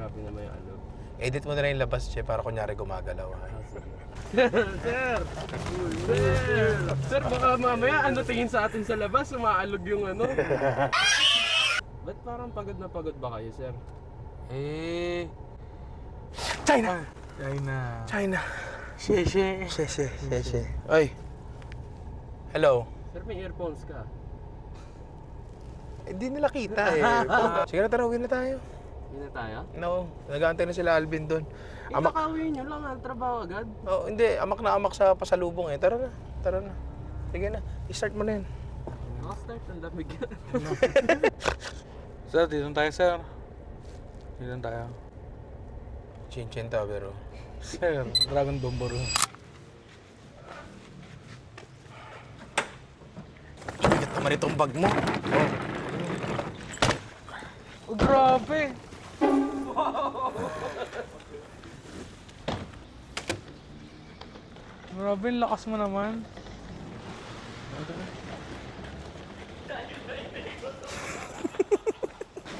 hanapin naman yung alog. Edit mo na lang yung labas, che, para kunyari gumagalaw. Sir! Sir, baka mamaya ano tingin sa atin sa labas, umaalog yung ano. Ba't parang pagod na pagod ba kayo, sir? China! China. China. Sheshe. Sheshe. Oy. Hello. Sir, may earphones ka. Hindi nila kita eh. Sige na, tara, uwi na tayo. Hindi na tayo? No, nag-aantay na sila Alvin doon. Kakawin nyo lang, trabaho agad. Oh, hindi, amak na amak sa pasalubong eh. Tara na. Sige na, i-start mo na yan. Start ang lamig yan. Sir, dito tayo, sir. Dito tayo. Chin-chin ta, pero. Sir, Dragon Domboro. Bigat naman itong bag mo. Oh, grabe! Grabe, ang lakas mo naman.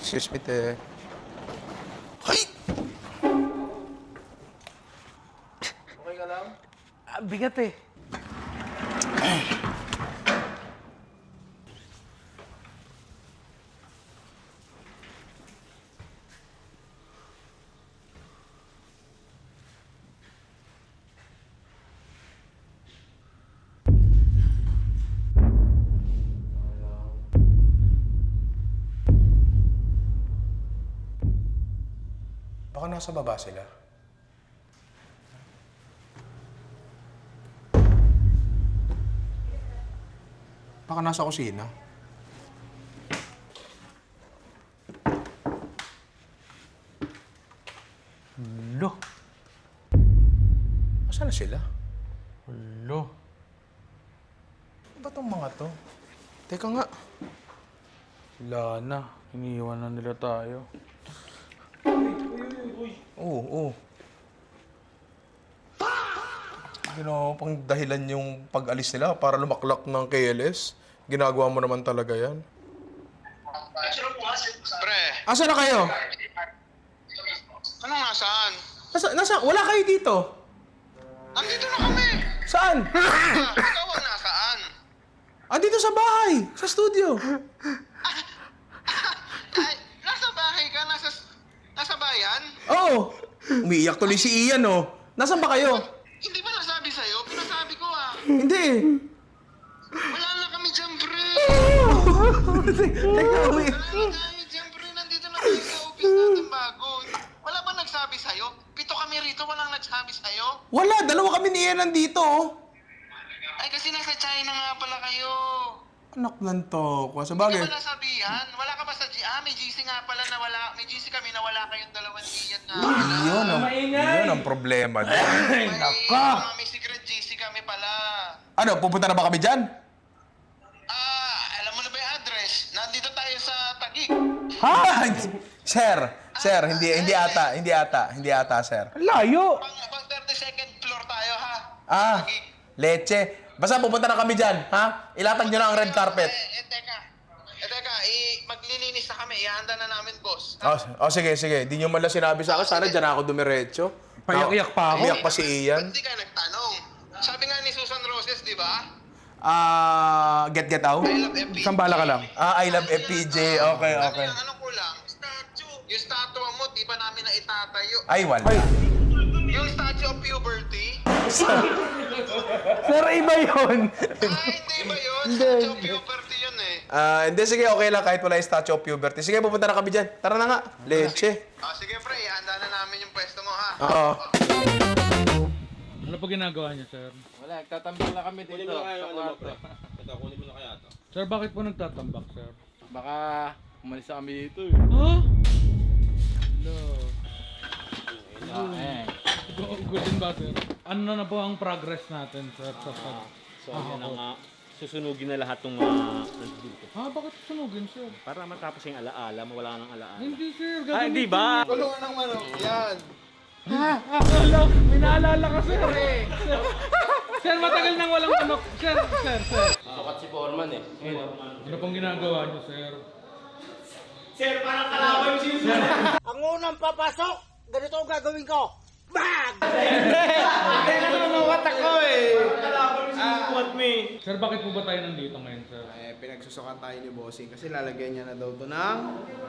Excuse me, te. Hay! Okay ka lang? Bigat eh. Baka nasa baba sila. Baka nasa kusina. Lo. Asan na sila? Lo. Ano ba tong mga to? Teka nga. Wala na. Iniiwan na nila tayo. Oo. Ginawa pang dahilan yung pag-alis nila para lumaklak ng KLS. Ginagawa mo naman talaga yan. Pre, Asa na kayo? anong nasaan? Wala kayo dito. Nandito na kami! Saan? Ikaw ang nasaan? Dito sa bahay. Sa studio. Ay, nasa bahay ka? Nasa bayan? Oo. Umiiyak tuloy si Ian, oh. Nasaan ba kayo? Hindi ba nasabi sa'yo? Pinasabi ko ah. Hindi. Wala na kami dyan, pre! Teka, Wala na tayo dyan, pre. Nandito na tayo sa office natin bago. Wala ba nagsabi sa'yo? 7 kami rito, walang nagsabi sa'yo? Wala. Dalawa kami ni Ian nandito, oh. Ay, kasi nasa China nga pala kayo. Anak ng to. Sa Hindi bagay. ba nasabihan? Wala ka ba sa may GC nga pala na wala. May GC kami na wala kayong dalawang iyan nga pala. Yun ang problema. May secret GC kami pala. Ano, pupunta na ba kami dyan? Alam mo na ba yung address? Nandito tayo sa Taguig. Ha? Sir, hindi ata, sir. Layo! Pang 32nd floor tayo, ha? Taguig. Leche. Basta pupunta na kami dyan, ha? Ilatag nyo na ang red carpet. Teka. Maglilinis na kami. Ihanda na namin, boss. Sige. Di nyo man lang sinabi sa akin. Sana dyan ako dumiretso. Payak-iyak pa ako. Iyak pa si Ian. Ba't di ka nagtanong? Sabi nga ni Susan Roses, di ba? Get out? I love FPJ. Isang bala ka lang. I love FPJ. Okay. Ano ko lang? Yung statue mo, di ba namin na itatayo? Ay, wala. Yung statue of puberty? Sir, iba yun. Hindi ba yun? Statue of puberty yun eh. Hindi, sige, okay lang kahit wala yung Statue of Puberty. Sige, pupunta na kami dyan. Tara na nga. Leche. Sige pre, ihanda na namin yung pwesto mo ha. Oo. Ano pa ginagawa niyo, sir? Wala, nagtatambak lang kami dito sa kwarto. Sir, bakit po nagtatambak, sir? Baka umalis na kami dito eh. Ha? Good din ba, sir? Ano na po ang progress natin, sir? So, yan ang susunugin na lahat ng mga nandito. Bakit sunugin, sir? Para matapos yung alaala, mawala ng alaala. Hindi, sir. Ay, di ba? Kulungan ng manok, yan. Hello, may naalala ka, sir. Sir, matagal nang walang manok. Sir. Sukat si Foreman eh. Ano pong ginagawa niyo, sir? Sir, parang kalaban si Sir. unang papasok, ganito ang gagawin ko. Bang! Sir, bakit po ba tayo nandito ngayon, sir? Pinagsusukan tayo ni Bossing kasi lalagyan niya na daw to ng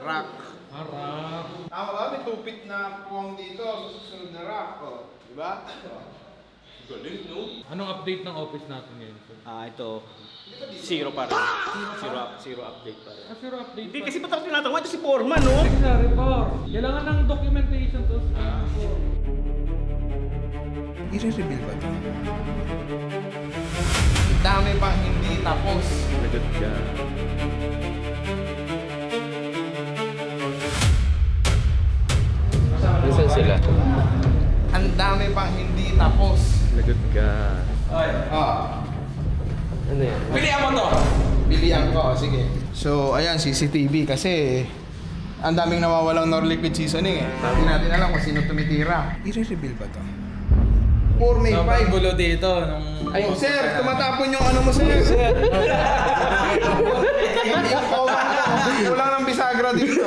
rack. Harap. Tama ba? May tupit na puwang dito sa susunod na rack. Oh, di ba? Anong update ng office natin ngayon, sir? Ito, zero pa rin. Zero update pa rin. Zero update Hindi pa. kasi ba't ako tinatanong? Ito si Foreman, no? Sir, report. Kailangan ng documentation to. I-reveal ba ito? Dami pang hindi tapos. Lagot ka. Nasaan sila? Ang dami pang hindi tapos. Lagot ka. Ano yan? Pilihan mo to! Pilihan ko, sige. So, ayan, CCTV kasi ang daming nawawalang nor liquid seasoning eh. Hindi natin alam kung sino tumitira. I-reveal ba ito? 4 May 5. gulo dito nung... Ay, sir, tumatapon yung ano mo, sir. Hindi yung kawa. Kulang ng bisagra dito.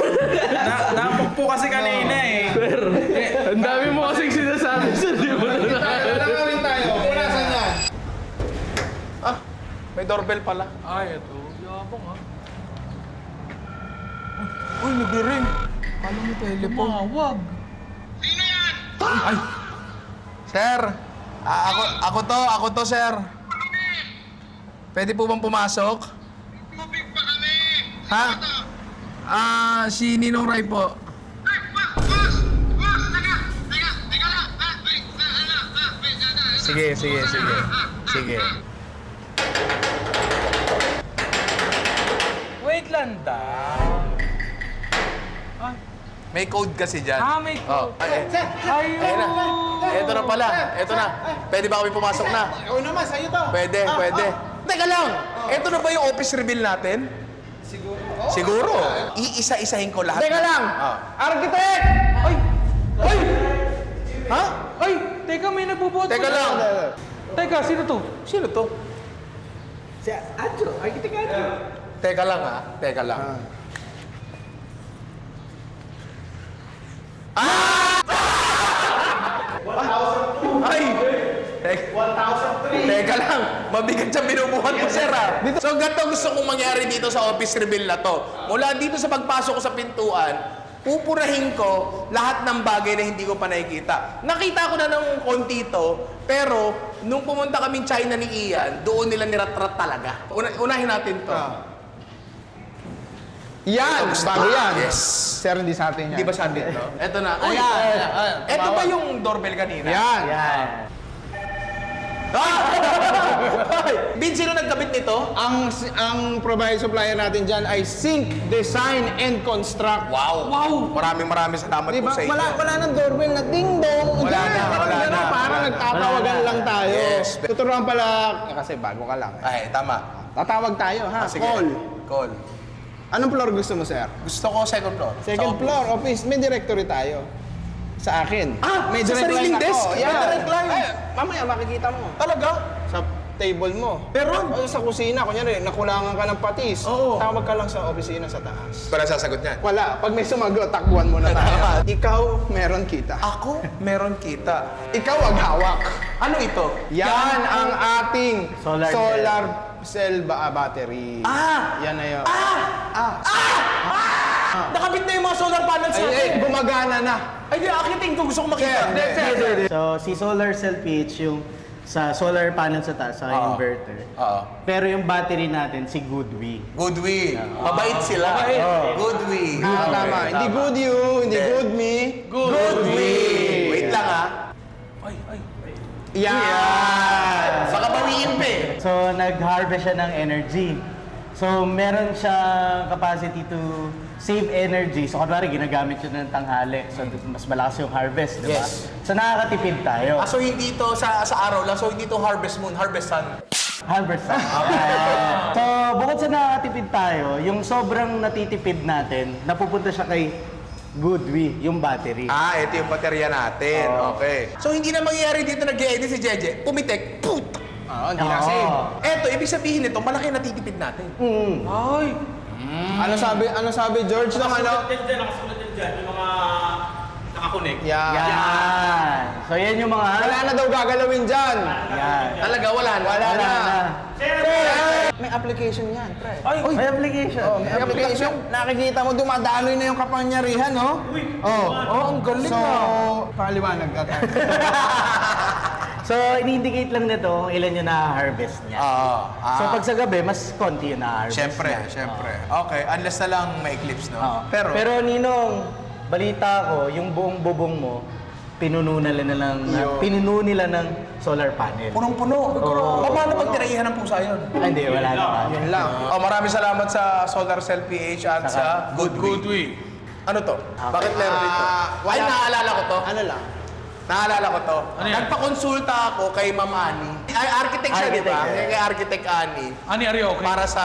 Napok po kasi kanina eh. Ang dami mo kasing sinasabi sa di mo na Wala gawin tayo. Punasan yan. Ah, may doorbell pala. Ay, ito. Yabang ah. Uy, nag-ring. Kala mo telepon. Wag. Sino yan? Ay! Sir! Ako to, sir. Pwede po bang pumasok? Tubig pa kami. Ha? Si Ninong Ray po. Ay, boss! Boss! Teka lang! Sige. Sige. Wait lang daw. May code kasi dyan. May Oh, code. Ayun. Ayun na. Ito na pala. Ito na. Pwede ba kami pumasok na? Oo naman, sa'yo to. Pwede. Teka lang. Ito na ba yung office reveal natin? Siguro. Iisa-isahin ko lahat. Teka lang! Architect! Ay! Ay! Ha? Ay! Teka, may nagbubuhat Teka pa. lang. Teka, sino to? Sino to? Si Adjo, architect Adjo. Teka lang ha. Teka lang. Ay! 1,003. Teka lang, mabigat siya binubuhat mo, sir, ha? So, ganito gusto kong mangyari dito sa office reveal na to. Mula dito sa pagpasok ko sa pintuan, pupurahin ko lahat ng bagay na hindi ko pa nakikita. Nakita ko na ng konti ito, pero nung pumunta kaming China ni Ian, doon nila niratrat talaga. Unahin natin to. Yan! Ito, Bago yan. Yes. Sir, hindi sa atin yan. Di ba sa atin, no? Ito na. Ayan. Ito ba yung doorbell kanina? Yan! Bin, sino nagkabit nito? Ang provide supplier natin dyan ay Sync Design and Construct. Wow! Maraming salamat Di po ba? sa inyo. Wala nang doorbell na ding-dong. Wala na. Parang nagtatawagan lang tayo. Yes. Tuturuan pala, kasi bago ka lang. Ay, tama. Tatawag tayo, ha? Sige. Call. Anong floor gusto mo, sir? Gusto ko second floor. Second Sa floor, office. May directory tayo. Sa akin. May direct sariling line ako. desk? May direct line? Ay, mamaya makikita mo. Talaga? Sa table mo. Meron? O sa kusina, kunyari, nakulangan ka ng patis. Oo. Tawag ka lang sa opisina sa taas. Wala sasagot niyan. Wala. Pag may sumagot, takbuhan mo na tayo. Ikaw, meron kita. Ako, meron kita. Ikaw, wag hawak. Ano ito? Yan ang ating solar cell battery. Yan na yun. Nakabit na yung mga solar panels natin. Gumagana na. Ay, di, akitin ko. Gusto ko makita. So, si solar cell PH yung sa solar panel sa taas, sa inverter. Oo. Pero yung battery natin, si Goodwe. Goodwe. Mabait sila. Goodwe. Tama. Hindi good you, hindi good me. Goodwe. Wait lang, ha. Yan! Baka bawiin pa eh. So, nag-harvest siya ng energy. So, meron siyang capacity to save energy. So, kunwari, ginagamit siya ng tanghali. So, mas malakas yung harvest, di ba? Yes. So, nakakatipid tayo. So hindi ito sa araw lang. So hindi ito harvest moon, harvest sun. Harvest time. So, bukod sa nakakatipid tayo, yung sobrang natitipid natin, napupunta siya kay Goodwe, yung battery. Ito yung baterya natin. Okay. So hindi na mangyayari dito nag-e-edit si Jeje. Pumitek. Puta! Hindi na save. Eto, ibig sabihin nito, malaki natitipid natin. Ano sabi George ng ano? Nakasulat yan dyan, yung mga makakonek. Yan. So yan yung mga... Wala na daw gagalawin dyan. Yan. Talaga, wala na. Wala Wala na. na. May application yan, pre. May application. May application. Nakikita mo, dumadaloy na yung kapangyarihan, no? Oh, ang galing so, paliwanag at So, in-indicate lang nito ilan yung na-harvest niya. So, pag sa gabi, mas konti yung na-harvest Siyempre, niya. siyempre. Okay, unless na lang may eclipse, no? Oo. Pero Ninong, balita ko, yung buong bubong mo, pinuno nila ng solar panel. punong-puno. Paano pag tinaihan ng pusa yun? Ay, hindi, wala naman. yun lang. Maraming salamat sa Solar Cell PH at sa Goodway. Ano to? Bakit meron dito? Ay, naaalala ko to. Ano lang? Naalala ko to. Nagpakonsulta ako kay Ma'am Ani. Ay, architect siya, di ba? Architect, Kay Architect Ani. Ani, are you okay? Para sa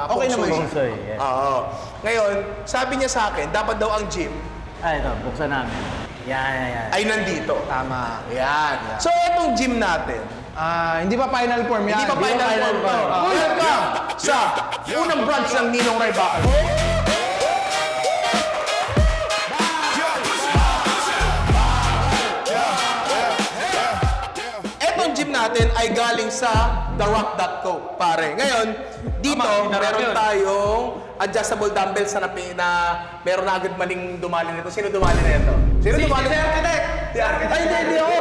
Okay naman feng siya. shui. Feng Shui, yes. Oo. Ngayon, sabi niya sa akin, dapat daw ang gym Ito, buksan namin. Yan. ay nandito. Tama. Ayan. So, itong gym natin, Hindi pa final form yan. hindi pa final form to. Welcome sa unang branch ng Ninong Ray Bakal. Etong gym natin ay galing sa TheRock.co, pare. Ngayon, dito meron tayong adjustable dumbbells na meron na agad maling dumali nito. Sino dumali na ito? Sino dumali? Si Architect! Si Architect! Ay, hindi ako!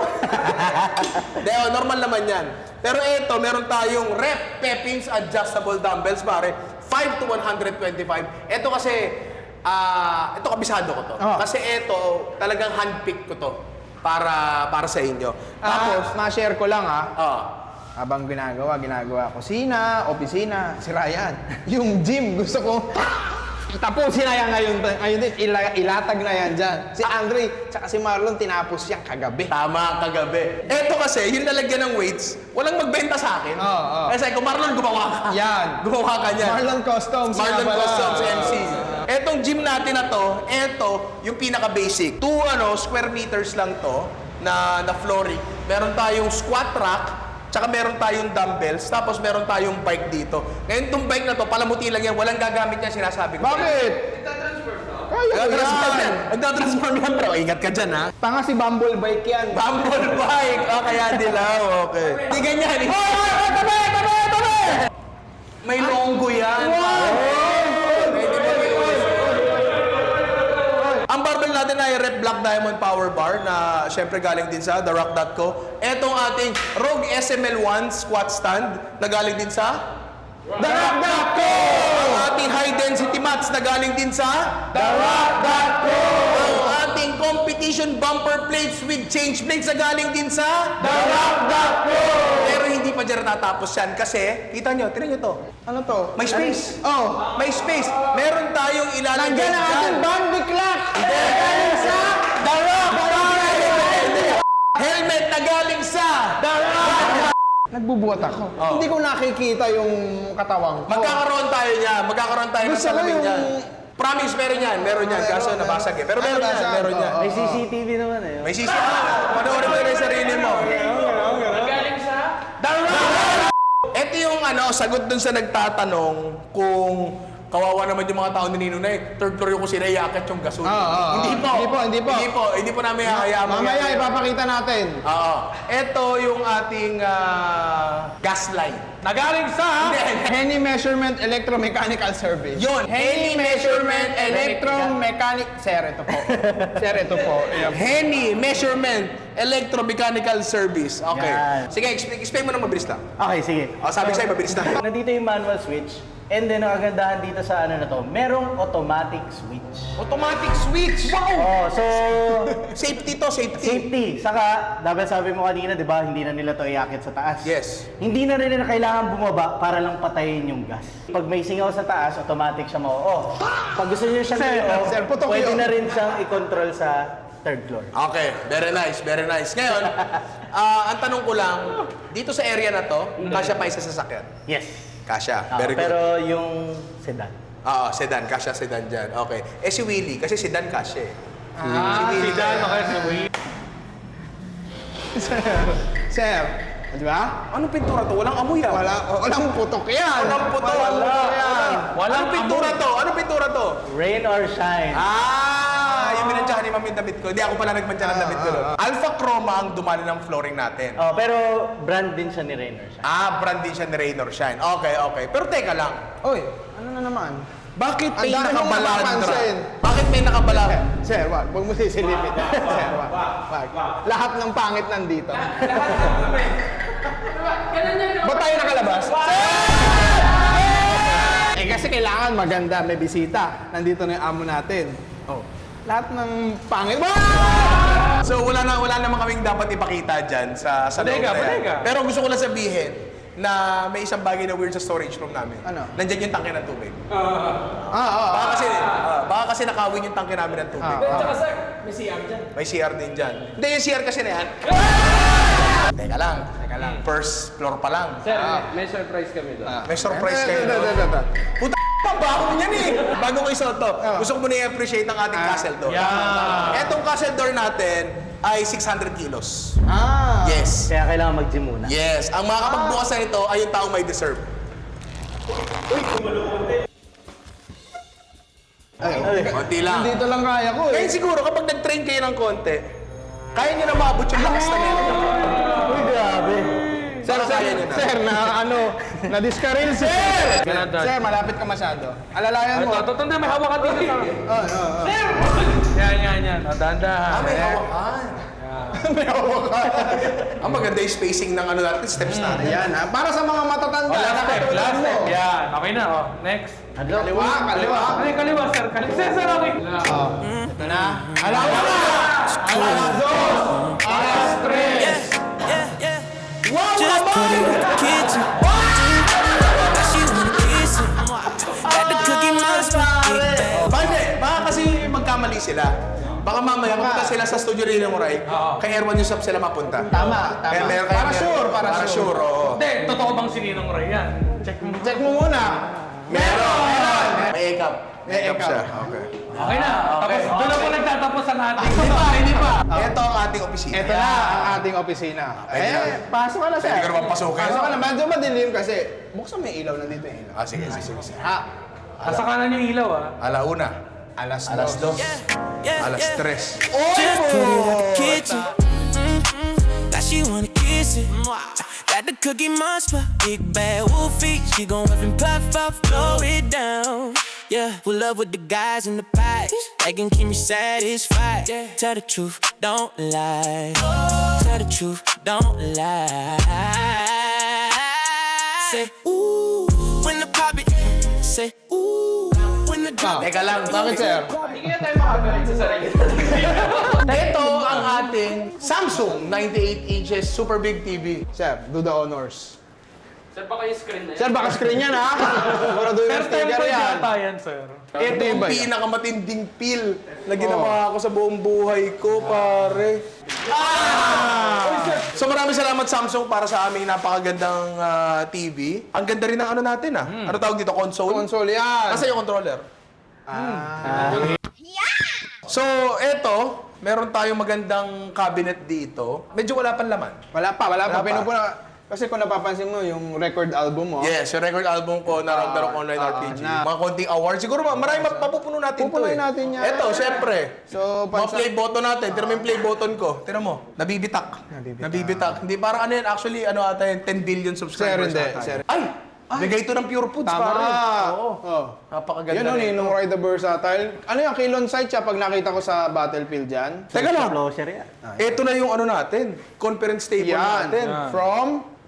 Hindi, normal naman yan. Pero ito, meron tayong Rep Pepins adjustable dumbbells, pare. 5 to 125. Ito kasi, ito kabisado ko to. Oh. Kasi ito, talagang handpick ko to para sa inyo. Tapos, ma-share ko lang Ah, habang ginagawa kusina, opisina, si Ryan. Yung gym, gusto ko tapusin na yan ngayon din. Ilatag na yan dyan. Si Andre, tsaka si Marlon, tinapos yan kagabi. tama, kagabi. Ito kasi, yung lalagyan ng weights, walang magbenta sa akin. Oo. Kasi kung Marlon, gumawa ka. Yan. Gumawa ka niyan. Marlon Customs. Marlon nga pala. Customs MC. Etong gym natin na to, ito yung pinaka-basic. 2 square meters lang to na flooring. Meron tayong squat rack, tsaka meron tayong dumbbells, tapos meron tayong bike dito. Ngayon itong bike na to, palamuti lang yan, walang gagamit yan, sinasabi ko. Bakit? Kaya ko Nagtatransform yan. yan. Nagtatransform yan, bro. Ingat ka dyan, ha? Tanga si Bumble Bike yan. Bumble bike! Kaya dilaw. Okay. Hindi ganyan. Tabi! May longgo yan. Ang barbell natin ay Rep Black Diamond Power Bar na syempre galing din sa TheRock.co. Etong ating Rogue SML1 squat stand na galing din sa TheRock.co. Ang ating high density mats na galing din sa TheRock.co. Ang ating competition bumper plates with change plates na galing din sa TheRock.co. Pero hindi pa dyan natatapos yan kasi, kita nyo, tinan nyo to. Ano to? May space. Oh. May space. Meron tayong ilalagay Nandiyan ang ating Bambi Clock. Galing sa The Rock. helmet na galing sa Nagbubuhat ako. Hindi ko nakikita yung katawang ko. Magkakaroon tayo niya. Magkakaroon tayo ng Gusto ko salamin yung- niya. Promise, meron yan. Meron yan. Kaso nabasag eh. Pero meron yan. Meron yan. May CCTV naman eh. May sisi. Panoorin mo yung sarili mo. Ito yung sagot dun sa nagtatanong kung kawawa naman yung mga tao ni Nino na third floor yung kusina, iaakit yung gasol. Hindi po. Hindi po namin hayaan. Mamaya ipapakita natin. Oo. Ito yung ating gas line. Nagaling sa... Henny Measurement Electromechanical Service. Yun. Henny Measurement Electromechanic... Sir, ito po. Sir, ito po. Ayan. Henny Measurement Electromechanical Service. Okay. Yan. Sige, explain mo na mabilis lang. Okay, sige. Sabi ko sa'yo, mabilis lang. Nandito yung manual switch. And then, ang kagandahan dito sa na to, merong automatic switch. Automatic switch. Wow! Oh, so, Safety to, safety. safety. Saka, dapat sabi mo kanina, di ba, hindi na nila to iakit sa taas. Yes. Hindi na rin nila kailangan bumaba para lang patayin yung gas. Pag may singaw sa taas, automatic siya mau-off. Pag gusto niyo siyang Sir, putok pwede yun. na rin siyang i-control sa third floor. Okay, very nice, very nice. Ngayon, ang tanong ko lang, dito sa area na to, kasya pa isa sa sakyan? Yes. Kasya, very good. Pero yung sedan. Oo, sedan, kasya sedan dyan. Okay. Si Willie, kasi sedan kasya eh. Si Dan, okay, si Will. Sir, di ba? Anong pintura to? Walang amoy ah. Walang putok yan. Walang puto. yan. Anong pintura to? Anong pintura to? Rain or shine. Yung binadyahan ni ma'am yung damit ko. Hindi ako pala nagmantya ng damit ko. Alpha Chroma ang dumali ng flooring natin. Oh, pero brand din siya ni Raynor siya. Brand din siya ni Raynor Shine. Okay, okay. Pero teka lang. Oy, ano na naman? Bakit Ang may dami mong nakabalandra? napapansin. Bakit may nakabalandra? Sir, wag mo sisilipin. Sir, wag. Lahat ng pangit nandito. Ba't tayo nakalabas? Eh kasi kailangan maganda, may bisita. Nandito na yung amo natin. Oh. Lahat ng pangit. So wala naman kaming dapat ipakita dyan sa loob na yan. bodega. Pero gusto ko lang sabihin na may isang bagay na weird sa storage room namin. Ano? Nandyan yung tangke ng tubig. Baka kasi nakawin yung tangke namin ng tubig. Tsaka sir, may CR dyan. May CR din dyan. Hindi, yung CR kasi na yan. Teka lang. First floor pa lang. Sir, may surprise kami doon. May surprise kayo. No? Puta, pabaho niyan eh. Bago ko isuot to, gusto ko muna i-appreciate ang ating castle door. Etong castle door natin ay 600 kilos. Yes. Kaya kailangan mag-gym muna. Yes. Ang makakapagbukas na ito ay yung taong may deserve. Konti lang. Dito lang kaya ko eh. Kaya siguro kapag nag-train kayo ng konti, kaya nyo na maabot yung lakas na nila. Uy, grabe. Sir, Kaya nyo na. sir, na-discarrel, sir! Sir, malapit ka masyado. Alalayan mo. Totoo may hawakan dito sa akin. Yan. O, dahan-dahan. May hawakan. May hawakan. Ang maganda yung spacing ng natin, steps natin. Ayan ha, para sa mga matatanda. Last step. nakatulad mo. Yan. Okay na, o. Next. Kaliwa, kaliwa. Ay, kaliwa, sir. Sir, okay. Ito na. Alas 2. Alas 3. Just put it in the kitchen. Now she wanna kiss it. Got the cookie monster. Big bag. Baka kasi magkamali sila. Baka mamaya pumunta sila sa studio rin ng Ray, kay Erwan Yusuf sila mapunta. Tama, tama. Para sure, para sure. Oo. Hindi, totoo bang si Ninong Ray yan? Check mo. Check mo muna. Meron. May makeup. May Makeup makeup. siya. Okay. Okay na. Tapos, doon na po nagtatapos ang ating. Hindi pa. Ito ang ating opisina. Ito na ang ating opisina. Pwede na. Pasok ka na, sir. Pwede ka naman pasukin. Pasok ka na. Medyo madilim kasi buksan may ilaw nandito yung ilaw. Sige. Nasa kanan yung ilaw, ah. Alauna. Alas 2. Alas 2. Alas 3. Just put it in the kitchen. Now she wanna kiss it. Got the cookie monster. Big bad wolfie. She gon' whip and puff up, blow it down. Yeah, pull up with the guys in the pipes. They can keep me satisfied. Tell the truth, don't lie. Tell the truth, don't lie. Say ooh when the pop it. Say ooh when the drop it. Teka lang. Bakit, sir? Hindi kaya tayo makagalit sa sarili. Ito ang ating Samsung 98 inches Super Big TV. Sir, do the honors. Sir, baka yung screen na yan. Sir, baka screen yan ha. Siguraduhin yung First time sticker ko yan. yata yan, sir. Ito yung ba yan? pinakamatinding peel na ginawa ko sa buong buhay ko, pare. So maraming salamat Samsung para sa aming napakagandang TV. Ang ganda rin ng ano natin Ano tawag dito? Console? Console yan. Nasa yung controller? So, eto, meron tayong magandang cabinet dito. Medyo wala pang laman. Wala pa. Wala pa. Pinupuna. Kasi kung napapansin mo, yung record album mo. Yes, yung record album ko na Ragnarok Online RPG. Mga konting awards. Siguro marami mapupuno natin Pupunuin to natin yan. Eto, syempre. So, Mga play button natin. Tira mo yung play button ko. Tira mo. Nabibitak. Hindi, parang ano yan. Actually, ano ata yun, 10 billion subscribers Sir, hindi. ata. Sir. Ay! Bigay ito ng Pure Foods, Tama. pare. Oo. Oh. Napakaganda Yan o, na ito. Ninong Roy the Versatile. Ano yung kilon site siya pag nakita ko sa Battlefield dyan? Teka lang. Closure yan. Ito na yung ano natin. Conference table Yan. natin.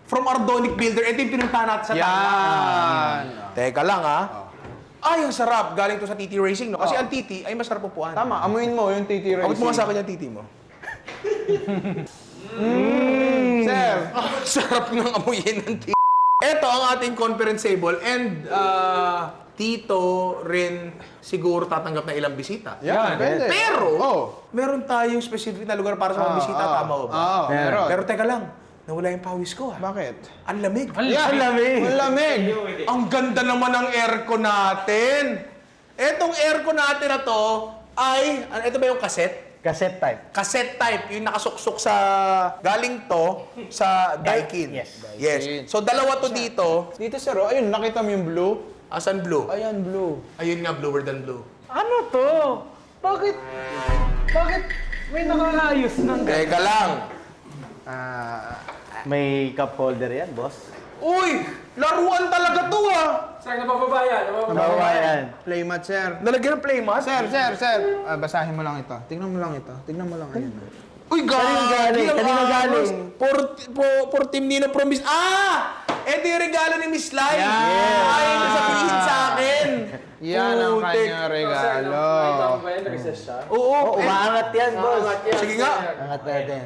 From Ardonic Builder. Ito yung pinuntahan natin sa Yan. Teka lang Ay, ang sarap. Galing to sa TT Racing, no? Kasi ang TT ay masarap pupuan. Tama, amuin mo yung TT Racing. Abot mo nga sa akin yung TT mo. Sir, Sarap ng amuyin ng TT. Ito ang ating conference table and Tito rin siguro tatanggap na ilang bisita. yan, pwede. Pero, Oh. meron tayong specific na lugar para sa mga bisita. Tama ba? Meron. Pero teka lang, nawala yung pawis ko Bakit? Ang lamig. Yan, ang lamig. Ang ganda naman ng aircon natin. Etong aircon natin na to ay, ito ba yung cassette? Cassette type. Cassette type, yung nakasuksok sa, galing to sa Daikin. Yes. Yes. So dalawa to dito. Dito, sir, oh, ayun, nakita mo yung blue? Asan blue? Ayan, blue. Ayun nga, bluer than blue. Ano to? Bakit? Bakit may nakaayos ng... Teka lang. May cup holder yan, boss. Uy! Laruan talaga to ah! Sir, napapabayan. Nababayan. Playmat, sir. Nalagyan ng playmat? Sir. Basahin mo lang ito. Tignan mo lang ito. Tignan mo lang. Ayun. Uy, galing! Kanino galing? For Team Nino Promise. Ah! Ito yung regalo ni Miss Lai. Ay, sabihin sa akin. Yan ang Putik. kanyang regalo. ba yan? Nag-recess siya? Oo. Umaangat yan, boss. Sige nga. Angat natin.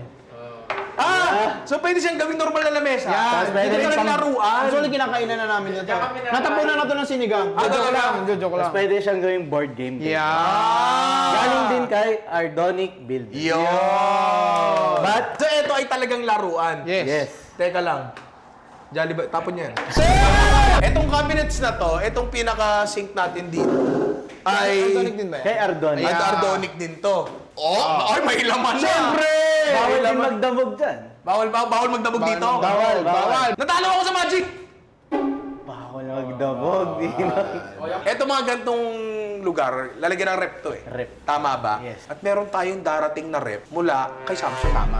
So pwede siyang gawing normal na lamesa. Yan. pwede Hindi rin talaga pang- laruan. Actually, kinakainan na namin ito. Natapunan na ito ng sinigang. Joke lang. Tapos pwede siyang gawing board game. Yan. Galing din kay Ardonic Build. Yo! But, So ito ay talagang laruan. Yes. Teka lang. Jollibee, tapon niya yan. Etong cabinets na to, etong pinaka-sink natin dito, ay... Antonic din ba yan? kay Ardonic. At Ardonic din to. Oh, ay may laman na! Siyempre! Bawal din magdamog dyan. Bawal magdabog dito? Bawal. Natalo ako sa Magic! Bawal magdamog. Eto mga gantong lugar, lalagyan ng rep to eh. Rep. Tama ba? Yes. At meron tayong darating na rep mula kay Samsung. Tama.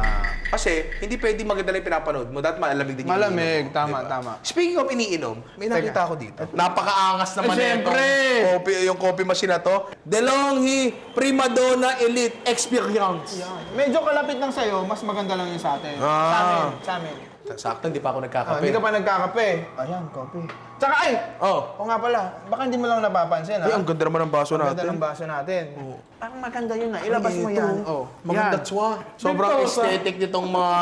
Kasi hindi pwede maganda lang yung pinapanood mo. Dahil malamig din yung Malamig. iniinom mo. Tama, Diba? tama. Speaking of iniinom, may nakita ako dito. Napakaangas naman Siyempre! yung coffee machine na to. DeLonghi Primadonna Elite Experience. Medyo kalapit lang sa'yo, mas maganda lang yun sa atin. Sa amin. Sakto, hindi pa ako nagkakape. Hindi ka pa nagkakape. Ayan, coffee. Tsaka ay! Oh. O nga pala, baka hindi mo lang napapansin, ha? Ay, ang ganda naman ng baso Ang ganda natin. ng baso natin. Parang maganda yun, ha? Ilabas mo yan. Oh. Mga datswa. Sobrang aesthetic nitong mga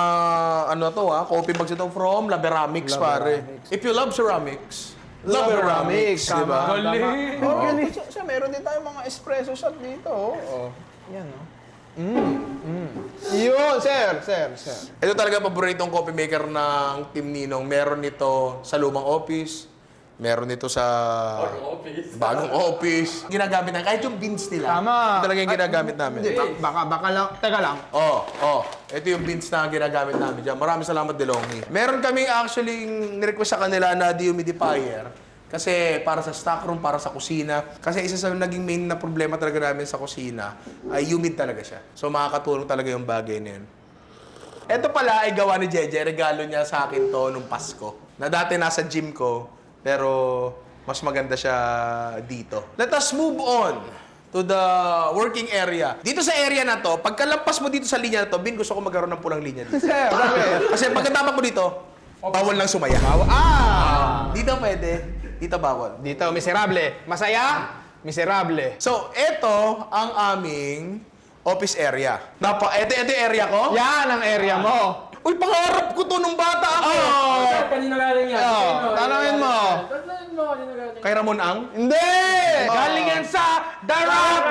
coffee mugs ito from Laberamics, pare. If you love ceramics, Laberamics, di ba? Okay. So, meron din tayong mga espresso shot dito, oh. Yan, oh. Yun, sir. Ito talaga paboritong coffee maker ng Team Ninong. Meron nito sa lumang office, meron nito sa bagong office. Ginagamit namin, kahit yung beans nila. Tama. Ito talaga yung ginagamit namin. Hindi, baka lang. Teka lang. Ito yung beans na ginagamit namin dyan. Maraming salamat, DeLonghi. Meron kami actually nirequest sa kanila na dehumidifier. Kasi para sa stockroom, para sa kusina. Kasi isa sa naging main na problema talaga namin sa kusina ay humid talaga siya. So makakatulong talaga yung bagay na yun. Ito pala ay gawa ni Jeje. Regalo niya sa akin to nung Pasko. Na dati nasa gym ko, pero mas maganda siya dito. Let us move on to the working area. Dito sa area na to, pagkalampas mo dito sa linya na to, Bin, gusto ko magkaroon ng pulang linya dito. Sir, bakit? Kasi pagkatapak mo dito, bawal lang sumaya. Dito pwede. Dito bawal. Dito, miserable. Masaya? Miserable. So, ito ang aming office area. Ito yung area ko? Yan ang area mo. Uy, pangarap ko to nung bata ako. Sir, kanina galing yan. Tanungin mo. Tanungin mo, kanina galing. Kay Ramon Ang? Hindi! Galing yan sa The Rock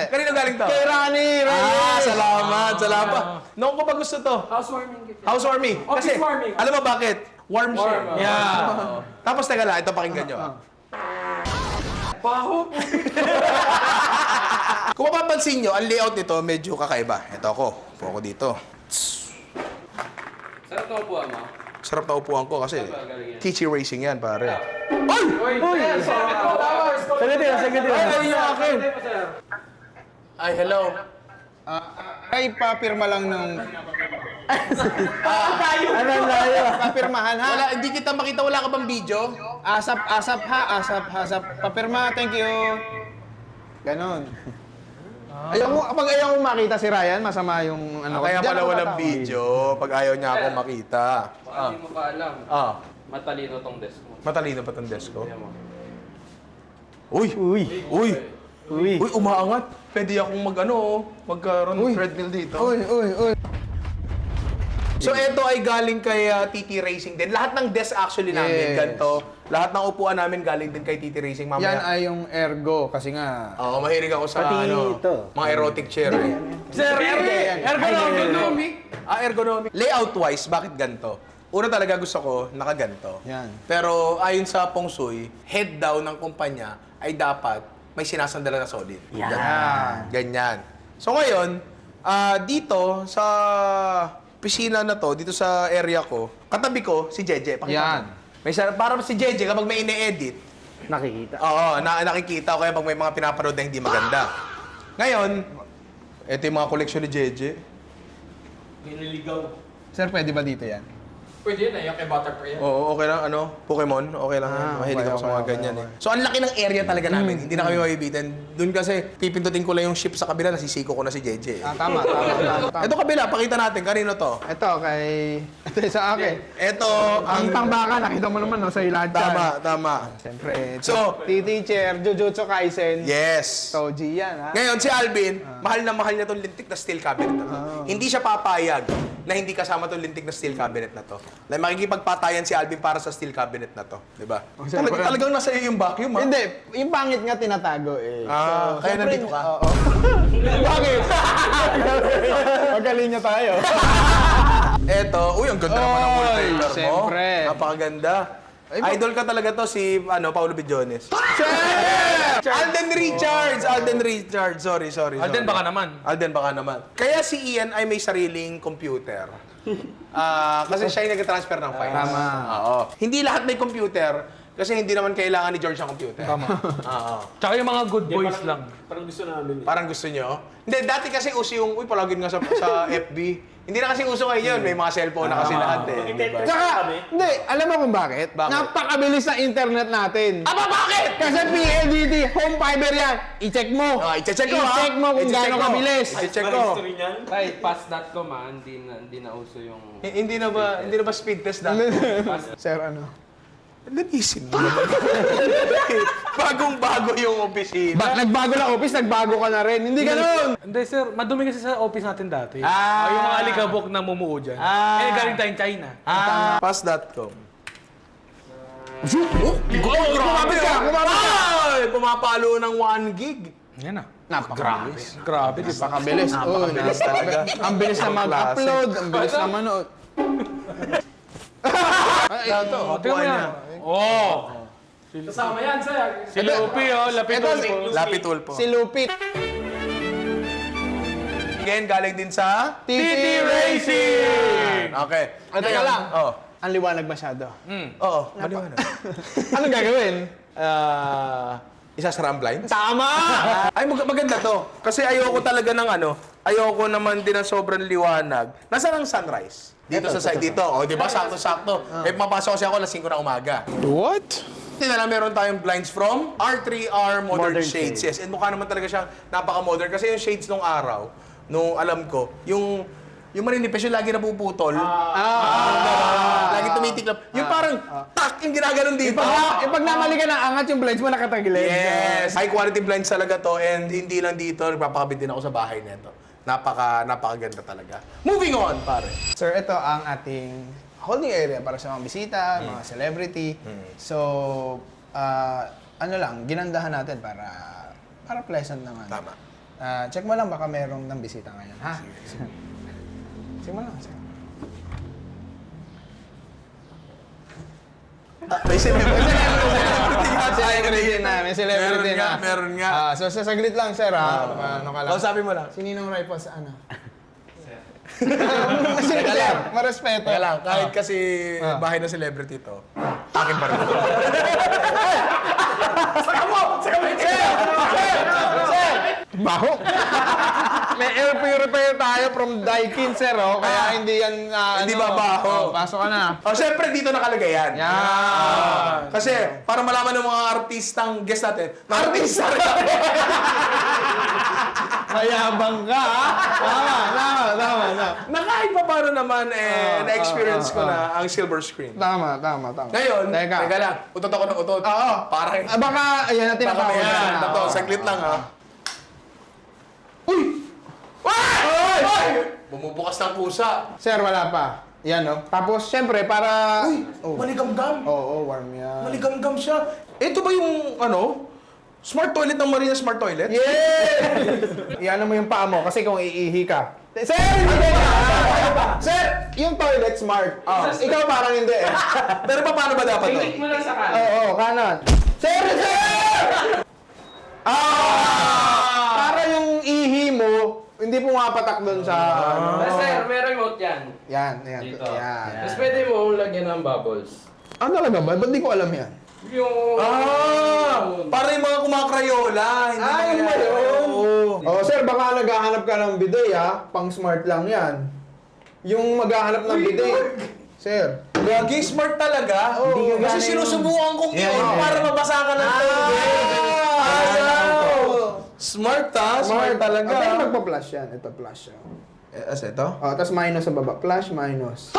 Kanino galing to? Kay Rani. Salamat. Noon ko ba gusto to? Housewarming kit. Housewarming. Kasi, Office warming. alam mo bakit? Warm siya. Yeah. Tapos teka lang, ito pakinggan nyo. Paho. Kung mapapansin nyo, ang layout nito medyo kakaiba. Ito ako. Upo ako dito. Sarap na upuan mo. Sarap na upuan ko kasi Kichi Racing yan, pare. Uy! Sagad yun. Ay, yung akin. Ay, hello. Ay, papirma lang ng... Ano layo? Papirmahan, ha? Wala, hindi kita makita. Wala ka bang video? Asap, papirma, thank you. Ganon. Pag ayaw mo makita si Ryan, masama yung ano. Kaya Diyan pala ako walang tatawa. video pag ayaw niya ako makita. Baka hindi mo pa alam. Matalino tong desk mo. Matalino pa tong desk ko. Tingnan mo. Uy! Uy. Uy, umaangat. Pwede akong magkaroon ng treadmill dito. Uy. So, ito ay galing kay TT Racing din. Lahat ng desk actually namin, Yes. ganito. Lahat ng upuan namin galing din kay TT Racing. Yan Mamaya. ay yung ergo, kasi nga... Oo, mahilig ako sa Pati ito. mga erotic chair. Eh. Sir, ergonomic. Ergonomic. Layout-wise, bakit ganito? Una talaga gusto ko, nakaganto. Yan. Pero ayon sa Feng Shui, head down ng kumpanya ay dapat may sinasandala na solid. Ganyan. So ngayon, dito sa piscina na to, dito sa area ko, katabi ko si Jeje. Pakita Yan. mo. Para si Jeje, kapag may ine-edit, Nakikita. nakikita ko kaya pag may mga pinapanood na hindi maganda. Ngayon, ito yung mga koleksyon ni Jeje. Sir, pwede ba dito yan? Pwede yun, yung kay Butterfly yan. Oo, okay lang. Pokemon, okay lang. Mahilig ako sa mga ganyan eh. So, ang laki ng area talaga namin. Hindi na kami mabibitin. Doon kasi, pipindutin ko lang yung ship sa kabila, nasisiko ko na si Jeje. Tama. Ito kabila, pakita natin. Kanino to? Ito, ito sa akin. Ito, Ang pangbaka, nakita mo naman, no, sa ilahat yan. Tama. Siyempre, So, T-Teacher, Jujutsu Kaisen, Yes. Toji yan, ha? Ngayon, si Alvin, mahal na mahal niya tong lintik na steel cabinet na to. Hindi siya papayag na hindi kasama tong lintik na steel cabinet na to. Na makikipagpatayan si Alvin para sa steel cabinet na to. Di ba? Talagang nasa iyo yung vacuum, ha? Hindi, yung pangit nga tinatago eh. Kaya syempre, nandito ka? Oo. Bakit? Magaling niya tayo. Eto, ang ganda naman ng wallpaper mo. Siyempre. Napakaganda. Idol ka talaga to si Paulo Bidjones. Alden Richards. Sorry. Alden, baka naman. Alden, baka naman. Kaya si Ian ay may sariling computer. Kasi siya yung nag-transfer ng files. Tama. Oo. Hindi lahat may computer kasi hindi naman kailangan ni George ang computer. Tama. Oo. Tsaka yung mga good boys lang. Parang gusto nyo? Hindi, dati kasi uso yung, palagin nga sa FB. Hindi na kasi uso ngayon, may mga cellphone na kasi lahat eh. Diba? Tsaka, hindi, alam mo kung bakit? Bakit? Napakabilis ng internet natin. Bakit? Kasi PLDT, home fiber yan. I-check mo. I-check ko, ha? I-check mo kung I-check gaano ko. kabilis. I-check ko. Kahit pass.com hindi na uso yung... Hindi na ba speed test na? Sir, ano? Nanisip mo naman. Bagong-bago yung opisina. Nagbago lang office, nagbago ka na rin. Hindi ganun. Hindi sir, madumi kasi sa office natin dati. Ah. Yung mga alikabok na mumuo dyan. Galing tayong China. Pass.com. Kumapit ka! Ay! Pumapalo ng 1 gig. Yan na. Napakabilis. Grabe, di ba? Napakabilis. Napakabilis talaga. Ang bilis na mag-upload, ang bilis na manood. Ito, Tingnan mo yan. Kasama yan, sir. Si Lupi, lapit Ito, po. Lapit Ulpo. Si Lupit. Again, galing din sa... TT Racing! Okay. Teka lang. Oh. Ang liwanag masyado. Oo, maliwanag. Anong gagawin? Isasara ang blinds? Tama! Ay, maganda to. Kasi ayoko talaga ng ayoko naman din ng sobrang liwanag. Nasaan ang sunrise? Dito sa side dito. O, di ba? Sakto-sakto. Eh, mapasok kasi ako alas 5 na umaga. What? Tingnan na meron tayong blinds from R3R Modern Shades. Yes, and mukha naman talaga siyang napaka-modern. Kasi yung shades nung araw, nung alam ko, yung maninipis yung lagi napuputol. Lagi tumitiklap. Yung parang, tak! Yung ginaganon dito. Pag namali ka ng angat, yung blinds mo nakatagilid. Yes! High quality blinds talaga to and hindi lang dito, nagpapakabit din ako sa bahay nito. Napakaganda talaga. Moving on, pare. Sir, ito ang ating holding area para sa mga bisita, mga celebrity. So, ginandahan natin para pleasant naman. Tama. Check mo lang baka merong ng bisita ngayon, ha? Check mo lang, sir. May celebrity May celebrity na. Meron nga. So, saglit lang, sir, ha? Ano ka lang? Kausapin mo lang. Sininong rifle sa ano? Sir, marespeto. Kaya lang, kahit kasi bahay ng celebrity to, akin pa rin. Saka mo! Baho! May air purifier tayo from Daikin, sir, oh. Kaya hindi yan, Hindi ba baho? Pasok ka na. Siyempre dito nakalagay yan. Yan. Kasi, para malaman ng mga artistang guest natin, artista rin. Mayabang ka, ha? Tama. Na kahit pa paano naman, na-experience ko na ang silver screen. Tama. Ngayon, teka lang, utot ako ng utot. Oo. Parang, Baka, ayan natin baka may ito, saglit lang ha. Uy! Bumubukas ng pusa. Sir, wala pa. Yan, no? Tapos, syempre, para... Uy! Maligamgam! Oo, warm yan. Maligamgam siya. Ito ba yung, smart toilet ng Marina Smart Toilet? Yeah! Iyan mo yung paa mo kasi kung iihi ka. Sir, hindi ka! Sir, yung toilet smart. Ikaw parang hindi eh. Pero paano ba dapat to? Click mo lang sa kanan. Oo, kanan. Sir! Para yung ihi mo, hindi pumapatak doon sa... Sir, may remote yan. Yan. Dito. Yan. Tapos pwede mo lagyan ng bubbles. Talaga ba? Ba't di ko alam yan? Yung... Para yung mga kumakrayola. Hindi yun ba yun? Oo. Oh, sir, maghahanap ka ng bidet pang smart lang yan. Yung maghahanap ng bidet. Sir. Gagi, smart talaga. Hindi ka Kasi gana sinusubukan kong i-on para mabasa ka ng Smart Smart talaga. Pero magpa-flash yan. Ito, flash yan. As ito? Tapos minus sa baba. Flash, minus.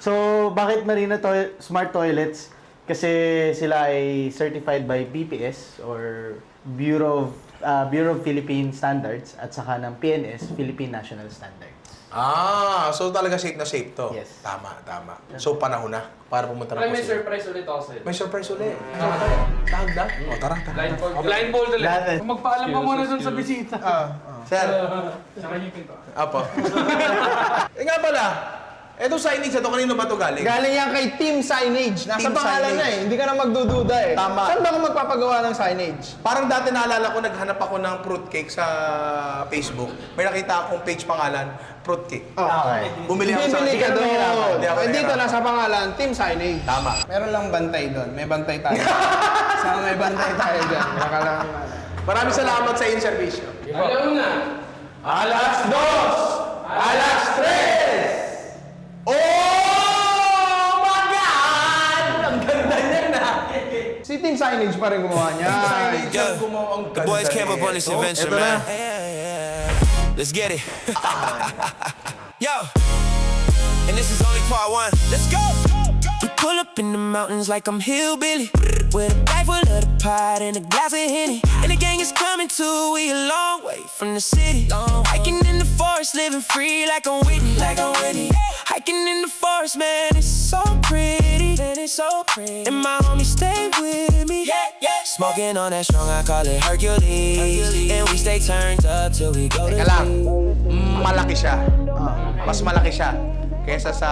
So, bakit Marina Smart Toilets? Kasi sila ay certified by BPS or Bureau of Philippine Standards at saka ng PNS, Philippine National Standards. So talaga safe na safe to. Yes. Tama. So panahon na para pumunta na May po surprise ulit ako sa'yo. May surprise ulit. Tahag na? Tara. Blindfold. Blindfold ulit. Magpaalam ka muna dun sa bisita. Sir. Apo. Nga pala, eto signage na to, kanino ba to galing? Galing yan kay Team Signage. Nasa Team pangalan Signage. na Hindi ka na magdududa Tama. Saan ba ako magpapagawa ng signage? Parang dati naalala ko, naghanap ako ng fruitcake sa Facebook. May nakita akong page pangalan, fruitcake. Okay. Bumili ako sa... Bibili ka doon. Hindi ako Dito nahirapan. nasa pangalan, Team Signage. Tama. Meron lang bantay doon. May bantay tayo. Sana may bantay tayo dyan. Baka lang... Maraming salamat sa inyong servisyo. Alam mo na. Alas 2! Alas 3! Oh my God! Ang ganda niya na! Si Team Signage pa rin gumawa niya. Signage ang gumawa ang ganda. Boys came up on this adventure, Eto na. man. Let's get it. Yo, and this is only part one. Let's go. We pull up in the mountains like I'm hillbilly, with a bag full of the pot and a glass of Henny. And the gang is coming too. We a long way from the city. Hiking in the forest, living free like I'm Whitney. Hiking in the forest, man, it's so pretty. Man, it's so pretty. And my homies stay with me. Smoking on that strong, I call it Hercules. And we stay turned up till we go to Teka lang, sleep. malaki siya. Mas malaki siya kaysa sa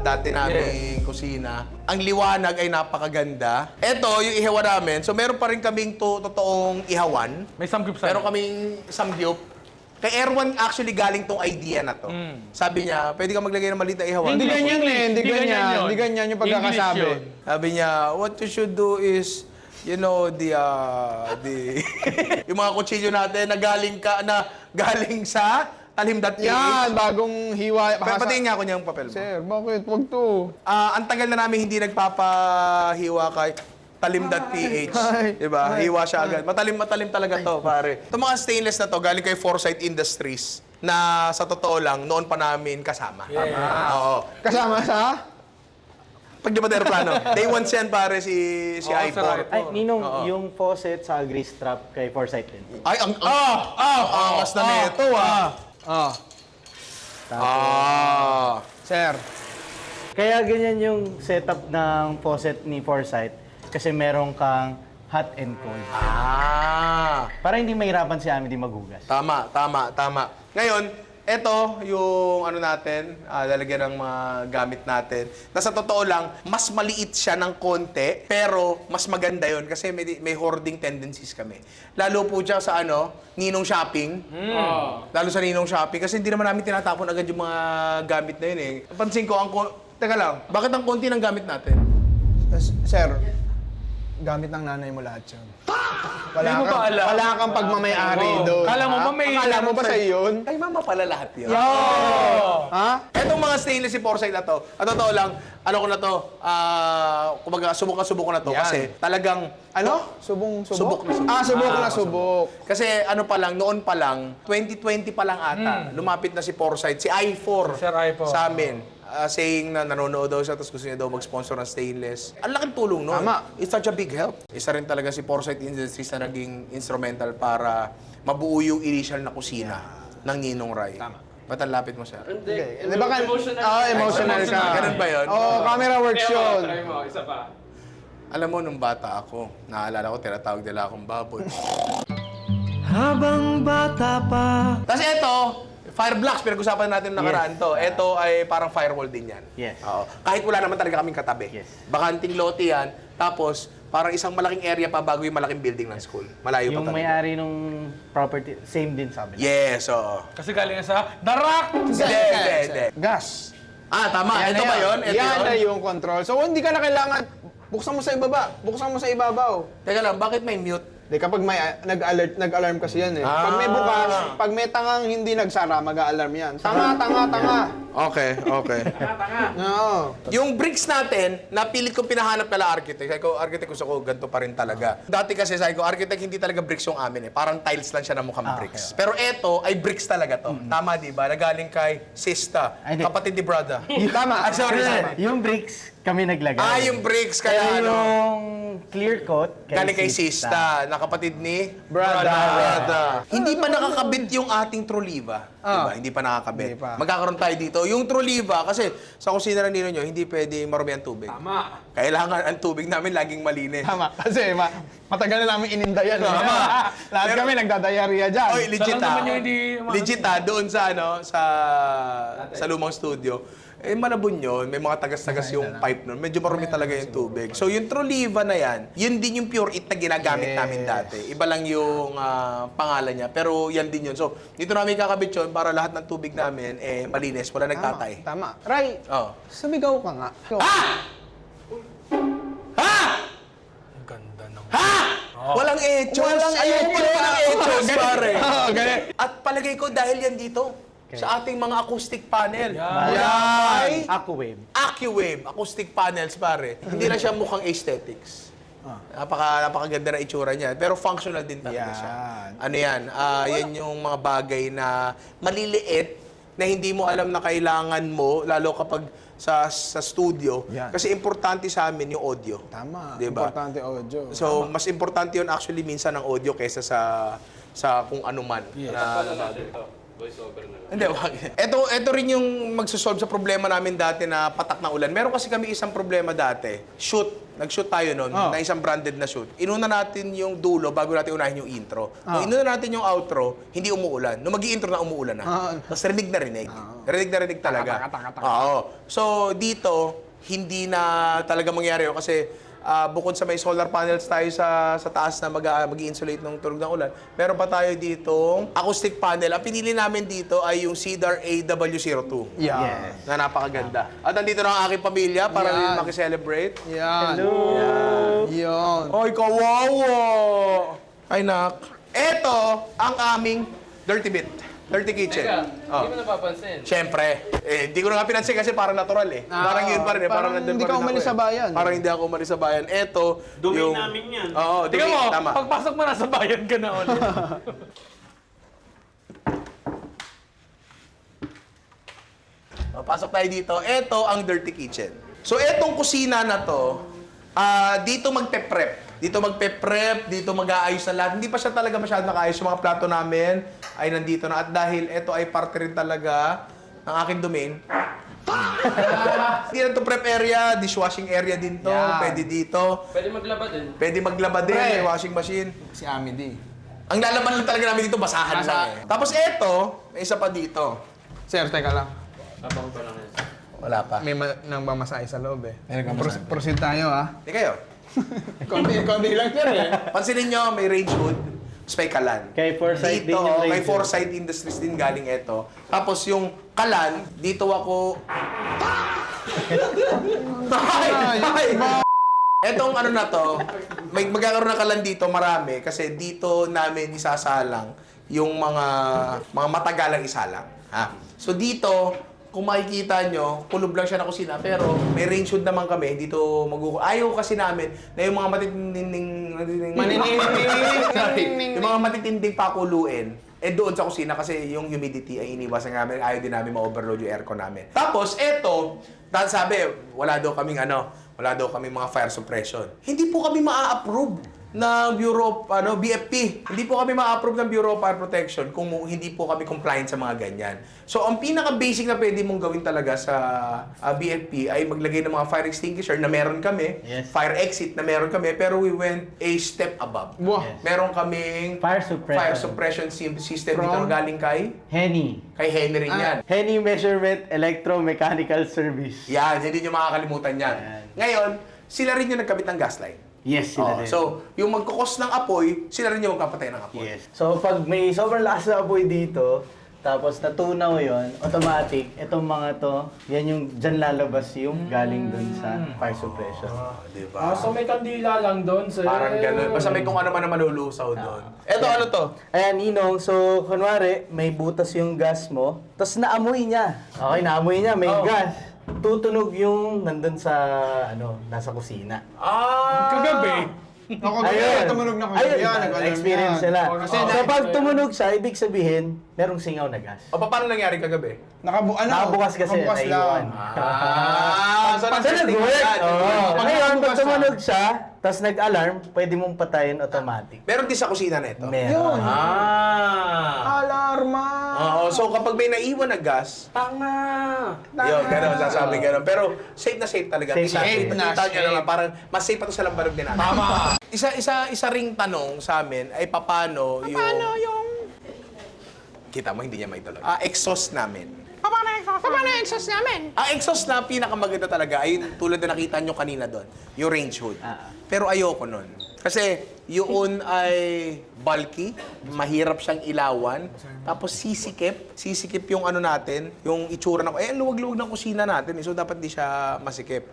dati naming kusina. Ang liwanag ay napakaganda. Ito, yung ihawa namin. So, meron pa rin kaming totoong ihawan. May samgyup sa'yo. Meron kaming samgyup. Kay Erwan actually galing tong idea na to. Sabi niya, pwede ka maglagay ng maliit na ihawan. Hindi ganyan Hindi ganyan. yun. Hindi ganyan yung English pagkakasabi. yun. Sabi niya, what you should do is, you know, the yung mga kutsilyo natin na galing sa talim.ph. Yan, bagong hiwa. Patingin nga ako niyang papel mo. Sir, bakit? Wag to. Ang tagal na namin hindi nagpapahiwa kay talim.ph. Diba? Hiwa siya agad. Matalim talaga to, pare. Itong mga stainless na to, galing kay Foresight Industries na sa totoo lang, noon pa namin kasama. Oo. Kasama sa? Pag di ba aeroplano? Day 1 yan, pare, si I4. Ay, Ninong, yung faucet sa grease trap kay Foresight din. Ay, angas na nito, Sir. Kaya ganyan yung setup ng faucet ni Foresight kasi meron kang hot and cold. Para hindi mahirapan si Ami di maghugas. Tama. Ngayon, ito yung ano natin, lalagyan ng mga gamit natin. Na sa totoo lang, mas maliit siya ng konti, pero mas maganda yon kasi may hoarding tendencies kami. Lalo po siya sa Ninong Shopping. Lalo sa Ninong Shopping kasi hindi naman namin tinatapon agad yung mga gamit na yun eh. Pansin ko, teka lang, bakit ang konti ng gamit natin? Sir, gamit ng nanay mo lahat yun. Wala kang pagmamayari doon. Kala mo ba may... Akala mo ba sa'yo yun? Ay, mama pala lahat yun. Ha? Etong mga stainless si Foresight na to, at totoo lang, kumbaga, subok na to. Yan. Kasi talagang, Subok Subok na. subok. Kasi noon pa lang, 2020 pa lang ata, lumapit na si Foresight, si I4, Sir I4. sa amin. Saying na nanonood daw siya, tapos gusto niya daw mag-sponsor ng stainless. Ang laking tulong nun. Tama. It's such a big help. Isa rin talaga si Foresight Industries na naging instrumental para mabuo yung initial na kusina ng Ninong Rai. Tama. Ba't ang lapit mo, sir? Hindi. Di ba emotional ka. Ganun ba yun? Camera works yun. Try mo, isa pa. Alam mo, nung bata ako, naalala ko, tinatawag nila akong baboy. Habang bata pa. Tapos ito, fire blocks, pinag-usapan natin nakaraan to. Ito ay parang firewall din yan. Yes. Oo. Kahit wala naman talaga kaming katabi. Yes. Bakanting lote yan, tapos parang isang malaking area pa bago yung malaking building ng school. Malayo pa Yung talaga. may-ari nung property, same din sabi. Yes, oo. Kasi galing sa Darak! Hindi. Gas. Tama. Ito ba yun? Ito Yan na yun? yung control. So, hindi ka na kailangan, buksan mo sa ibaba, buksan mo sa ibabaw. Teka lang, bakit may mute? Di kapag may nag-alarm kasi yan eh. Pag may bukas, pag may tangang hindi nagsara, mag-a-alarm yan. Tanga. Okay. Oo. Yung bricks natin, napilit ko pinahanap kala architect. Sabi ko, architect, gusto ko ganito pa rin talaga. Dati kasi sabi ko, architect, hindi talaga bricks yung amin eh. Parang tiles lang siya na mukhang bricks. Pero eto ay bricks talaga to. Tama, di ba? Nagaling kay Sista, Hindi. kapatid ni brother. Tama. Sorry. Yung bricks, kami naglagay. Yung bricks, Kaya kaya ano? yung clear coat, Galing kay Sista, na kapatid ni Brother. Hindi pa nakakabit yung ating troliva. Diba? Hindi pa nakakabit. Hindi pa. Magkakaroon tayo dito. Yung troliva, kasi sa kusina ng nino nyo, hindi pwede marumi ang tubig. Tama. Kailangan ang tubig namin laging malinis. Tama. Kasi matagal na namin ininda yan. Tama. Lahat Pero- kami nagdadayarya dyan. Oy, legit Saan naman yung hindi Legit doon sa sa lumang studio. Malabon yun. May mga tagas-tagas yung pipe nun. Medyo marumi talaga yung tubig. So, yung Troliva na yan, yun din yung pure it na ginagamit namin dati. Iba lang yung pangalan niya. Pero yan din yun. So, dito namin kakabit yun para lahat ng tubig namin, malinis. Wala nagtatay. Tama. Ray, Oh. sumigaw ka nga. Walang echos! Ayoko walang echos, pare. Ganun. At palagay ko dahil yan dito sa ating mga acoustic panel. Yan! Aquawave. AccuWave, acoustic panels, pare. Hindi lang siya mukhang aesthetics. Napakaganda na itsura niya. Pero functional din talaga siya. Ano yan? Yan yung mga bagay na maliliit na hindi mo alam na kailangan mo, lalo kapag sa studio. Yan. Kasi importante sa amin yung audio. Tama. Diba? Importante audio. So, mas importante yun actually minsan ang audio kaysa sa kung ano man. Voice-over na lang. Hindi, wag. Ito rin yung magsosolve sa problema namin dati na patak na ulan. Meron kasi kami isang problema dati. Nag-shoot tayo noon na isang branded na shoot. Inuna natin yung dulo bago natin unahin yung intro. Nung inuna natin yung outro, hindi umuulan. Nung mag-i-intro na, umuulan na. Tapos rinig na rinig. Rinig na rinig talaga. Oo. So, dito, hindi na talaga mangyari yun kasi bukod sa may solar panels tayo sa taas na mag-i-insulate ng tunog ng ulan, meron pa tayo ditong acoustic panel. Ang pinili namin dito ay yung Cedar AW02. Yes. Na napakaganda. At nandito na ang aking pamilya para Yan. rin makiselebrate. Yan. Yun. Oy, kawawa! Ay, nak. Ito ang aming dirty bit. Dirty kitchen. Teka, Oh. hindi mo napapansin. Siyempre. Hindi ko na nga pinansin kasi parang natural eh. Parang yun pa rin eh. Parang nandun hindi pa ka rin ako umalis eh. sa bayan. Parang hindi ako umalis sa bayan. Ito, Domain namin yan. Oo, Tingnan mo, tama. pagpasok mo na sa bayan ka na ulit. Pasok tayo dito. Ito ang dirty kitchen. So, etong kusina na to, dito magpe-prep. Dito mag-aayos na lahat. Hindi pa siya talaga masyadong nakaayos. Yung mga plato namin ay nandito na. At dahil ito ay parte rin talaga ng aking domain. Hindi na to prep area, dishwashing area din to. Yan. Pwede dito. Pwede maglaba din. Pwede maglaba din, Pre. may washing machine. Si Ami D. Ang lalaban lang talaga namin dito, basahan lang eh. Tapos eto, may isa pa dito. Sir, teka lang. Abang pa lang yan. Wala pa. May nang mamasahe sa loob eh. Proceed tayo ah. Hindi kayo. Konti lang sir eh. Pansinin nyo, may range hood, tapos may kalan. Kay Foresight din Dito, yung kay range Foresight Industries din galing ito. Tapos yung kalan, dito ako... Etong ano na to, may magkakaroon ng kalan dito, marami. Kasi dito namin isasalang yung mga matagalang isalang. So dito, kung makikita nyo, kulob lang siya na kusina, pero may range hood naman kami. Dito ayaw kasi namin na yung mga yung mga matitinding pakuluin, doon sa kusina kasi yung humidity ay iniwasan namin. Ayaw din namin ma-overload yung aircon namin. Tapos, eto, dahil sabi, wala daw kaming mga fire suppression. Hindi po kami maa-approve ng Bureau of, BFP. Hindi po kami ma-approve ng Bureau of Fire Protection kung hindi po kami compliant sa mga ganyan. So, ang pinaka-basic na pwede mong gawin talaga sa BFP ay maglagay ng mga fire extinguisher na meron kami, Yes. fire exit na meron kami, pero we went a step above. Wow. Yes. Meron kaming Fire suppression. system dito na galing kay Henny. Henry rin yan. Henny Measurement Electromechanical Service. Yan, hindi nyo makakalimutan yan. Yan. Ngayon, sila rin yung nagkabit ng gas line. Yes, sila din. So, yung magkukos ng apoy, sila rin yung magkapatay ng apoy. Yes. So, pag may sobrang lakas na apoy dito, Tapos natunaw yon, automatic, itong mga to, yan yung dyan lalabas yung galing dun sa fire suppression. Diba? So may kandila lang doon, sir. Parang ganun. Basta may kung ano man na malulusaw doon. Eto, ano to? Ayan, Ninong, so kunwari, may butas yung gas mo, tapos naamoy niya. Okay, naamoy niya, may gas. Tutunog yung nandun sa, nasa kusina. Kagabi. Ayun. Tumunog na Ayun, yan. Nag-alarm experience yan. sila. Kasi So pag tumunog siya, ibig sabihin, merong singaw na gas. O, paano nangyari kagabi? Nakabukas kasi, nakabukas naiwan. So So nag-testing nag-work. ka. Ngayon, pag tumunog siya, tapos nag-alarm, pwede mong patayin automatic. Meron din sa kusina nito. Meron. Alarma! Oo, so kapag may naiwan na gas, yun, gano'n, sasabi gano'n. Pero safe na safe talaga. Safe na Kita nyo naman, parang mas safe pa to sa lambanog din natin. Tama! Isa ring tanong sa amin ay paano yung... Kita mo, hindi niya maituloy. Exhaust namin. Paano yung exhaust namin? Ang exhaust na pinakamaganda talaga ay tulad na nakita nyo kanina doon, yung range hood. Pero ayoko nun. Kasi yun ay bulky, mahirap siyang ilawan, tapos sisikip yung ano natin, yung itsura ng, luwag-luwag ng kusina natin, so dapat di siya masikip.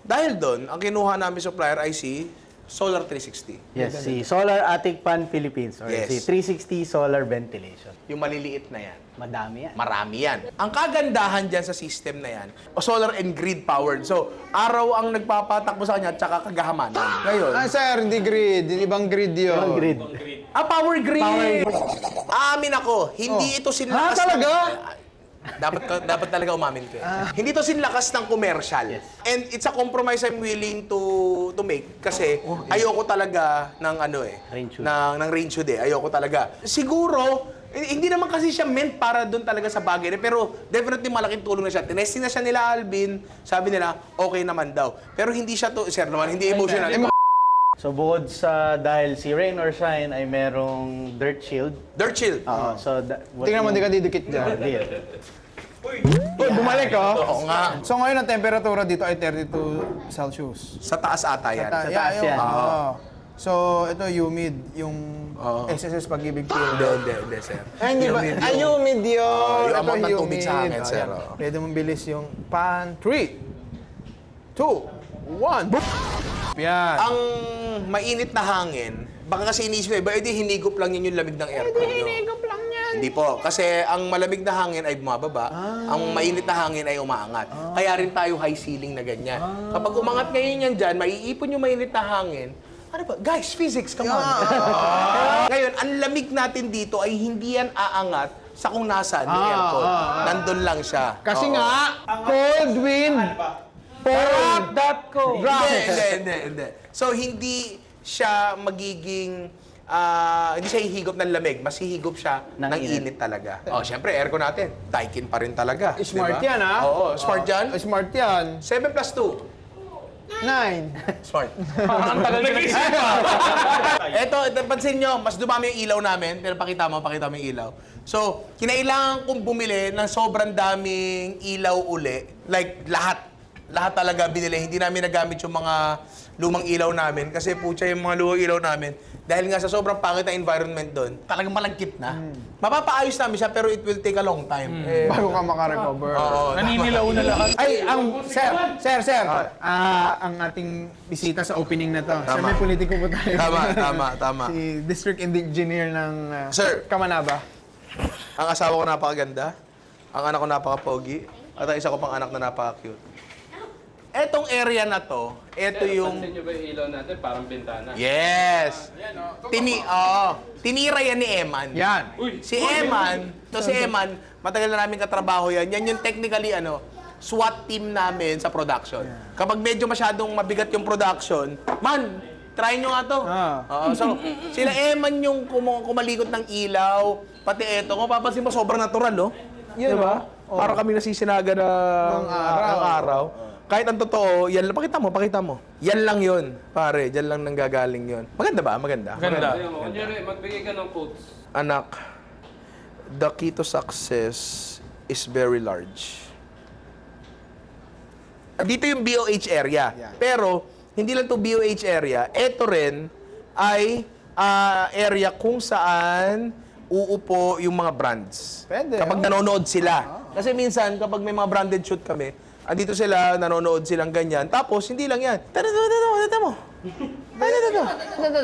Dahil doon, ang kinuha namin supplier ay si Solar 360. Yes, si Solar Attic Fan Philippines or Yes. si 360 Solar Ventilation. Yung maliliit na yan. Madami yan. Marami yan. Ang kagandahan dyan sa system na yan, solar and grid powered. So, araw ang nagpapatakbo sa kanya, tsaka kagahamanan. Ngayon, Sir, hindi grid. Ibang grid yun. Ang grid. power grid! Aamin ako, hindi ito sinlakas. talaga? Dapat talaga umamin ko. Hindi ito sinlakas ng commercial. And it's a compromise I'm willing to make kasi ayoko talaga ng Range hood. ng range hood eh. Ayoko talaga. Siguro hindi naman kasi siya meant para doon talaga sa bagay pero definitely malaking tulong na siya. Tinesting na siya nila Alvin, sabi nila okay naman daw. Pero hindi siya to, sir naman, hindi emotional. So bukod sa dahil si Rain or Shine ay merong dirt shield. Dirt chill. So Tingnan mo, di ka didikit dyan. Uy, bumalik oh. Oo nga. So ngayon ang temperatura dito ay 32 Celsius. Sa taas ata yan. taas yan. So ito humid, yung SSS Pag-ibig Field. Hindi, sir. Ay, hindi ba? Ay, humid yun. yung Ito amount ng tubig sa hangin, sir. Ayan. Pwede mong bilis yung pan. 3, 2, 1. Yan. Ang mainit na hangin, baka kasi iniisip nyo, edi hinigop lang yun yung lamig ng aircon nyo. Hinigop lang yan. Hindi po. Kasi ang malamig na hangin ay bumababa, ang mainit na hangin ay umaangat. Kaya rin tayo high ceiling na ganyan. Kapag umangat ngayon yan dyan, maiipon yung mainit na hangin. Ano ba? Guys, physics, come on. Ngayon, ang lamig natin dito ay hindi yan aangat sa kung nasaan yung aircon. Nandun lang siya. Kasi Oo. nga, cold wind. Parap.co. Hindi. So, hindi siya magiging, hindi siya hihigop ng lamig. Mas hihigop siya ng init talaga. Oh, syempre, aircon natin, Daikin pa rin talaga. Smart diba? yan, ha? Oo, smart yan. Smart yan. 7 plus 2. 9. Smart. Ang tagal nag-isip Ito, pansin nyo, mas dumami yung ilaw namin. Pero pakita mo yung ilaw. So, kinailangan kong bumili ng sobrang daming ilaw uli. Like, lahat. Lahat talaga binili. Hindi namin nagamit yung mga lumang ilaw namin. Kasi putya yung mga lumang ilaw namin. Dahil nga sa sobrang pangit na environment doon, talagang malagkit na. Mapapaayos namin siya pero it will take a long time. Bago ka makarecover. Naninilaw na lahat. Ay, sir. Ang ating bisita sa opening na to. Sir, may politiko po tayo. Tama. Si District Engineer ng Sir. Kamanaba. Ang asawa ko napakaganda. Ang anak ko napaka-pogi. At ang isa ko pang anak na napaka-cute. Etong area na to, ito yung... Pansin nyo ba yung ilaw natin? Parang bintana. Yes! Tinira yan ni Eman. Yan. Si Eman, matagal na namin katrabaho yan. Yan yung technically, SWAT team namin sa production. Kapag medyo masyadong mabigat yung production, man, try nyo nga to. So, sila Eman yung kumalikot ng ilaw, pati eto. Kung papansin mo, sobrang natural, diba? Para kami nasisinaga ng araw. Kahit ang totoo, yan lang. Pakita mo. Yan lang yun, pare. Diyan lang nanggagaling yun. Maganda ba? Maganda. Kunyari, magbigay ka ng quotes. Anak, the key to success is very large. Dito yung BOH area. Pero, hindi lang to BOH area. Ito rin ay area kung saan uupo yung mga brands. Pwede, Kapag nanonood sila. Kasi minsan, kapag may mga branded shoot kami, andito sila, nanonood silang ganyan. Tapos, hindi lang yan. Tara mo.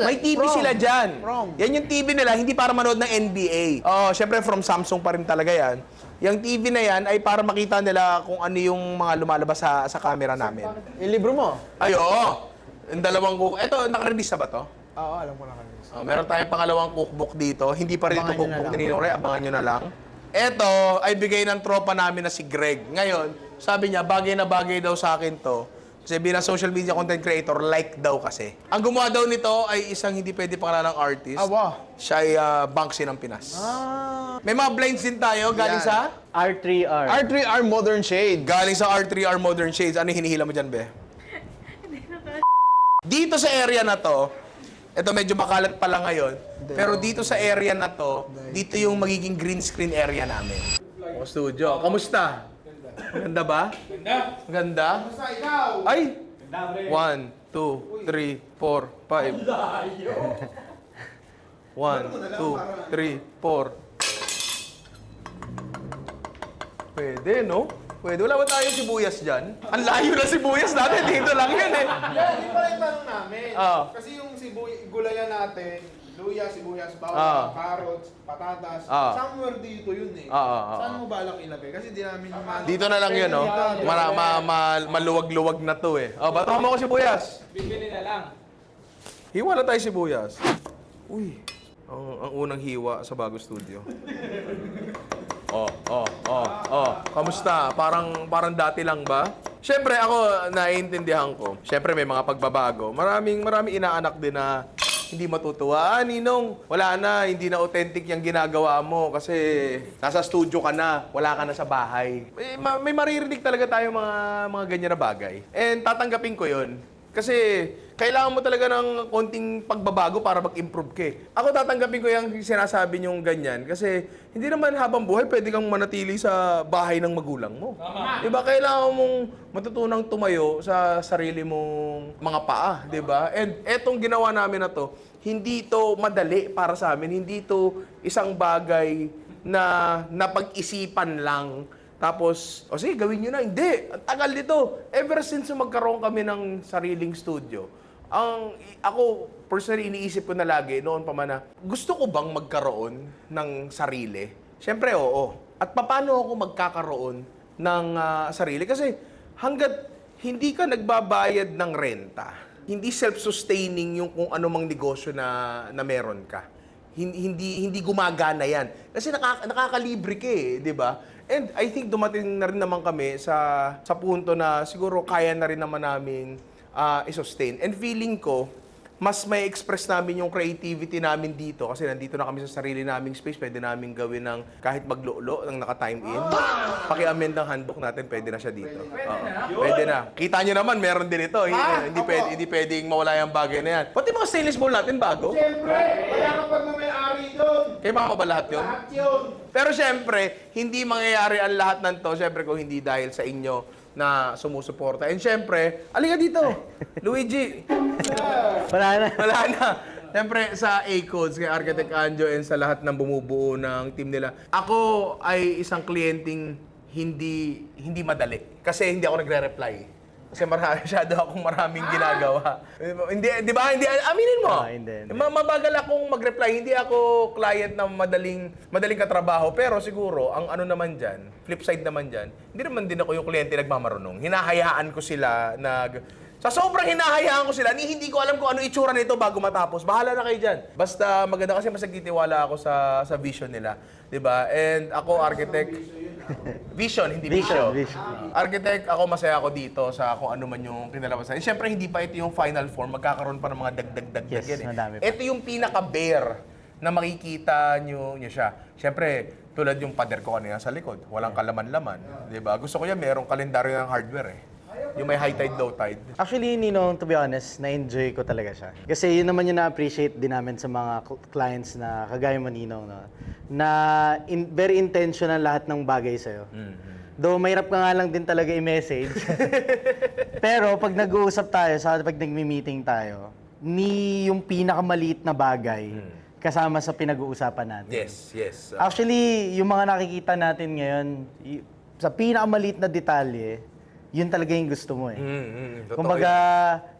May TV sila dyan. Yan yung TV nila, hindi para manood ng NBA. Oh, syempre from Samsung pa rin talaga yan. Yung TV na yan ay para makita nila kung ano yung mga lumalabas sa camera namin. Yung libro mo? Ay, oo. Yung dalawang cook. Ito, naka-release na ba to? Oo, alam ko na kanina. Meron tayong pangalawang cookbook dito. Hindi pa rin ito cookbook ni Ninore. Abangan nyo na lang. Ito ay bigay ng tropa namin na si Greg. Ngayon, sabi niya, bagay na bagay daw sa akin to. Kasi bilang social media content creator, like daw kasi. Ang gumawa daw nito ay isang hindi pwede pangalalang artist. Siya ay Banksy ng Pinas. May mga blinds din tayo galing sa? R3R. R3R Modern Shade. Galing sa R3R Modern Shades. Ano yung hinihila mo dyan, be? Dito sa area na to, ito medyo makalat pa lang ngayon, pero dito sa area na to, dito yung magiging green screen area namin. O, studio. Kamusta? Ganda ba? Ganda. Kamusta ikaw? Ay! 1, 2, 3, 4, 5. 1, 2, 3, 4. Pwede, no? Pwede. Wala ba tayong sibuyas dyan? Ang layo na sibuyas natin. Dito lang yun eh. Hindi pa rin tanong namin. Ah. Kasi yung gulayan natin, luya, sibuyas, bawang, Ah. carrots, patatas, Ah. somewhere dito yun eh. Ah. Saan mo balak ilagay? Kasi di namin Dito na lang yun, no? Maluwag-luwag na to eh. Oh, bato mo ko sibuyas. Bibili na lang. Hiwa na tayo sibuyas. Uy, ang unang hiwa sa bago studio. Kamusta? Parang dati lang ba? Siyempre ako, naiintindihan ko. Siyempre may mga pagbabago. Maraming inaanak din na hindi matutuwa. Ninong, wala na, hindi na authentic yung ginagawa mo kasi nasa studio ka na, wala ka na sa bahay. May maririnig talaga tayo mga ganyan na bagay. And tatanggapin ko yun. Kasi kailangan mo talaga ng konting pagbabago para mag-improve ka. Ako tatanggapin ko yung sinasabi niyong ganyan kasi hindi naman habang buhay pwede kang manatili sa bahay ng magulang mo. Diba? Kailangan mong matutunang tumayo sa sarili mong mga paa. Diba? And etong ginawa namin na to, hindi to madali para sa amin. Hindi to isang bagay na napag-isipan lang. Tapos, o sige, gawin nyo na. Hindi, ang tagal nito. Ever since magkaroon kami ng sariling studio, ako, personally, iniisip ko na lagi, noon pa man na, gusto ko bang magkaroon ng sarili? Siyempre, oo. At paano ako magkakaroon ng sarili? Kasi hanggat hindi ka nagbabayad ng renta, hindi self-sustaining yung kung anumang negosyo na meron ka. Hindi gumagana yan. Kasi nakakalibre ka eh, di ba? And I think dumating na rin naman kami sa punto na siguro kaya na rin naman namin i-sustain. And feeling ko, mas may express namin yung creativity namin dito kasi nandito na kami sa sarili naming space. Pwede namin gawin ng kahit maglulo ng naka-time in. Paki-amend ng handbook natin, pwede na siya dito. Pwede na. Kita nyo naman, meron din ito. Hindi pwedeng mawala yung bagay na yan. Pati mga stainless bowl natin bago. Siyempre, kaya kapag may-ari doon. Kaya mama ba lahat yun? Lahat yun. Pero siyempre, hindi mangyayari ang lahat ng to, siyempre kung hindi dahil sa inyo na sumusuporta. And siyempre, alika dito, Luigi. Wala na. Siyempre, sa A-Codes, kay Architect Anjo, and sa lahat ng bumubuo ng team nila. Ako ay isang kliyenteng hindi madali. Kasi hindi ako nagre-reply. Kasi masyado akong maraming ginagawa. Di ba? Hindi, aminin mo. Hindi. Mabagal akong mag-reply. Hindi ako client na madaling katrabaho. Pero siguro, ang ano naman dyan, flip side naman dyan, hindi naman din ako yung kliyente nagmamarunong. Hinahayaan ko sila sa sobrang hinahayaan ko sila, hindi ko alam kung ano itsura nito bago matapos. Bahala na kayo dyan. Basta maganda kasi mas nagtitiwala ako sa vision nila. 'Di ba? And ako, architect, vision, hindi vision. Architect, ako masaya ako dito sa kung ano man yung kinalabasan. Siyempre, hindi pa ito yung final form. Magkakaroon pa ng mga dagdag Yes, yan. madami pa. Ito yung pinaka-bare na makikita nyo siya. Siyempre, tulad yung pader ko kanina sa likod. Walang kalaman-laman. 'Di ba? Gusto ko yan, merong kalendaryo ng hardware eh. Yung may high tide, low tide. Actually, Ninong, to be honest, na-enjoy ko talaga siya. Kasi yun naman yung na-appreciate din namin sa mga clients na kagaya mo, Ninong, no? Na very intentional lahat ng bagay sa'yo. Though mahirap ka nga lang din talaga i-message. Pero pag nag-uusap tayo, pag nagmi-meeting tayo, yung pinakamaliit na bagay, kasama sa pinag-uusapan natin. Yes. Actually, yung mga nakikita natin ngayon, sa pinakamaliit na detalye, yun talaga yung gusto mo eh. Totoo Kumbaga,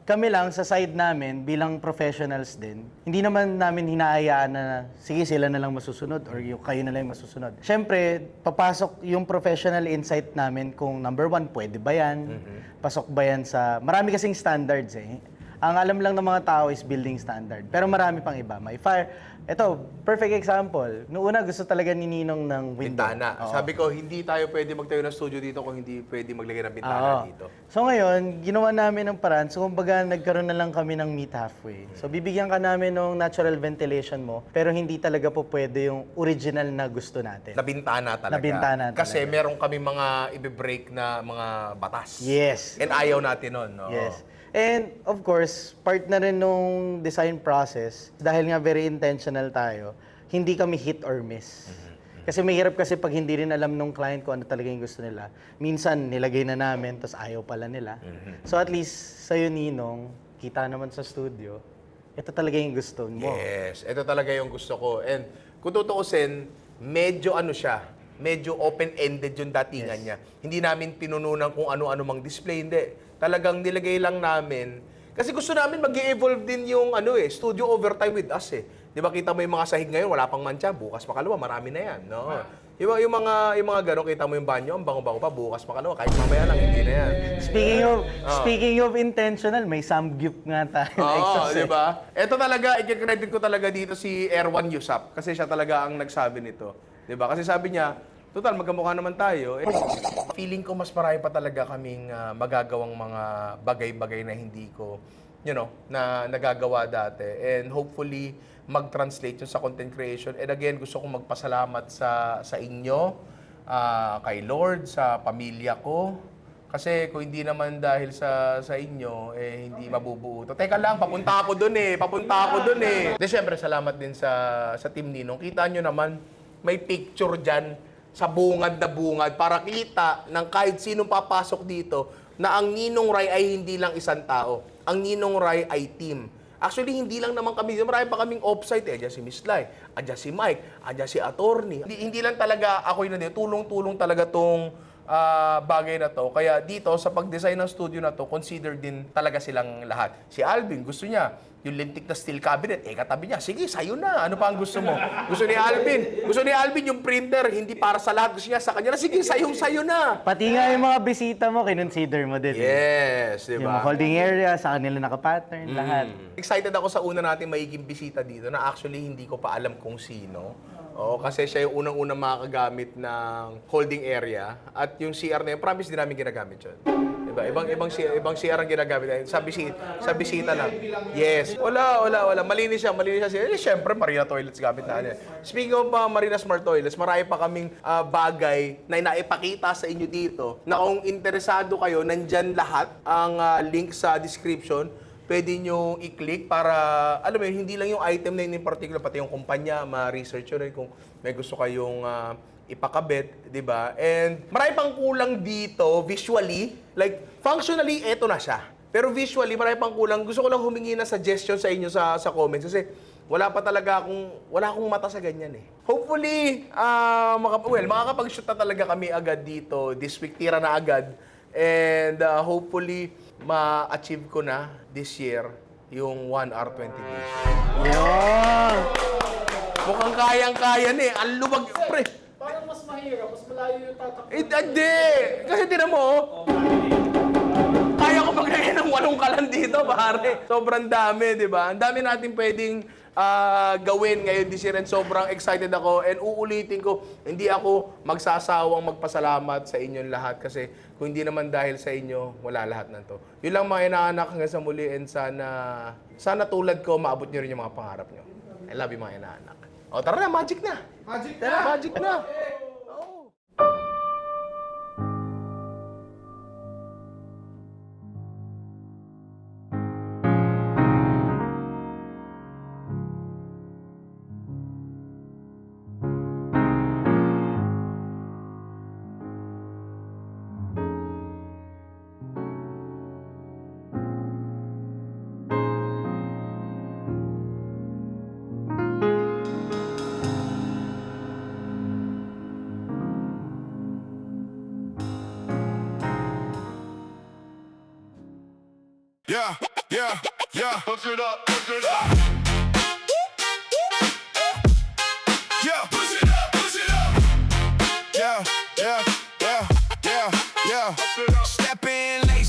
kami lang sa side namin, bilang professionals din, hindi naman namin hinahayaan na, sige, sila na lang masusunod or yung kayo na lang yung masusunod. Siyempre, papasok yung professional insight namin kung number one, pwede ba yan? Pasok ba yan sa... Marami kasing standards eh. Ang alam lang ng mga tao is building standard. Pero marami pang iba. May fire. Ito, perfect example. Noong una, gusto talaga ni Ninong ng window. Bintana. Oo. Sabi ko, hindi tayo pwede magtayo ng studio dito kung hindi pwede maglagay ng bintana Oo. dito. So ngayon, ginawa namin ng paraan. So kumbaga, nagkaroon na lang kami ng meet halfway. So bibigyan ka namin ng natural ventilation mo, pero hindi talaga po pwede yung original na gusto natin. Na bintana talaga. Na bintana Kasi talaga. meron kami mga i-break na mga batas. Yes. And ayaw natin nun. No? Yes. And of course, part na rin nung design process, dahil nga very intentional tayo, hindi kami hit or miss. Kasi mahirap kasi pag hindi rin alam nung client ko ano talaga yung gusto nila. Minsan, nilagay na namin, tapos ayaw pala nila. So at least, sa'yo, Ninong, kita naman sa studio, ito talaga yung gusto mo. Yes. Ito talaga yung gusto ko. And kung tutuusin, medyo ano siya, medyo open-ended yung datingan niya. Hindi namin pinununan kung ano-ano mang display, hindi. Talagang nilagay lang namin. Kasi gusto namin mag-evolve din yung studio overtime with us eh. 'Di ba kita mo yung mga sahig ngayon, wala pang mantsa, bukas makalawa, marami na 'yan, no? Yung mga gano'n, kita mo yung banyo, ang bango-bango pa, bukas makalawa, kahit mamaya lang hindi na 'yan. Speaking of intentional, may samgyup nga tayo. na Oo, exhaust eh. 'di ba? Ito talaga, i-credit ko talaga dito si Erwan Yusap kasi siya talaga ang nagsabi nito. 'Di ba? Kasi sabi niya, total, magkamukha naman tayo. Feeling ko mas marami pa talaga kaming magagawang mga bagay-bagay na hindi ko, na nagagawa dati. And hopefully, mag-translate yun sa content creation. And again, gusto kong magpasalamat sa inyo, kay Lord, sa pamilya ko. Kasi kung hindi naman dahil sa inyo, hindi mabubuo to. Teka lang, papunta ako dun eh. Di, syempre, salamat din sa Team Ninong. Kita nyo naman, may picture dyan sa bungad na bungad para kita ng kahit sinong papasok dito na ang Ninong Rai ay hindi lang isang tao. Ang Ninong Rai ay team. Actually, hindi lang naman kami. Marami pa kaming offsite eh. Andiyan si Miss Lai, andiyan si Mike, andiyan si Attorney. Hindi lang talaga ako yun na tulong-tulong talaga tong bagay na to. Kaya dito, sa pag-design ng studio na to, consider din talaga silang lahat. Si Alvin, gusto niya yung lintik na steel cabinet, katabi niya, sige, sa'yo na. Ano pa ang gusto mo? Gusto ni Alvin yung printer, hindi para sa lahat. Gusto niya sa kanya, sige, sa'yo na. Pati nga yung mga bisita mo, kinonsider mo din. Yes, di Yung ba? holding area, sa kanila nakapattern, lahat. Excited ako sa una natin magiging bisita dito na actually hindi ko pa alam kung sino. Oo, kasi siya yung unang-unang makagamit ng holding area at yung CR na yun, promise din namin ginagamit yun. Diba? Ibang CR ang ginagamit. Sa bisita lang. Yes. Wala. Malinis siya. Siyempre, Marina Toilets gamit na. Speaking of Marina Smart Toilets, marami pa kaming bagay na inaipakita sa inyo dito na kung interesado kayo, nandyan lahat ang link sa description. Pwede nyo i-click para, alam mo yun, hindi lang yung item na yun in particular, pati yung kumpanya, ma-research yun kung may gusto kayong ipakabit, di ba? And marami pang kulang dito visually, like functionally, eto na siya. Pero visually, marami pang kulang. Gusto ko lang humingi na suggestion sa inyo sa comments kasi wala akong mata sa ganyan eh. Hopefully, makakapag-shoot na talaga kami agad dito. This week, tira na agad. And hopefully, ma-achieve ko na this year yung 1 hour 20 days. Yun! Mukhang kayang-kaya na eh. Ang luwag, pre. Parang mas mahirap, mas malayo yung tatakbo. Hindi! Kasi tinan mo, kaya ko maglagay ng 8 kalan dito, pare. Sobrang dami, di ba? Ang dami natin pwedeng gawin ngayon this year and sobrang excited ako. And uulitin ko, hindi ako magsasawang magpasalamat sa inyong lahat kasi kung hindi naman dahil sa inyo, wala lahat ng to. Yun lang mga inaanak hanggang sa muli and sana tulad ko, maabot nyo rin yung mga pangarap nyo. I love you mga inaanak. O tara na, magic na! Magic na! Yeah, yeah, yeah. Push it up, push it up. Yeah, push it up, push it up. Yeah, yeah, yeah, yeah, yeah. Step in.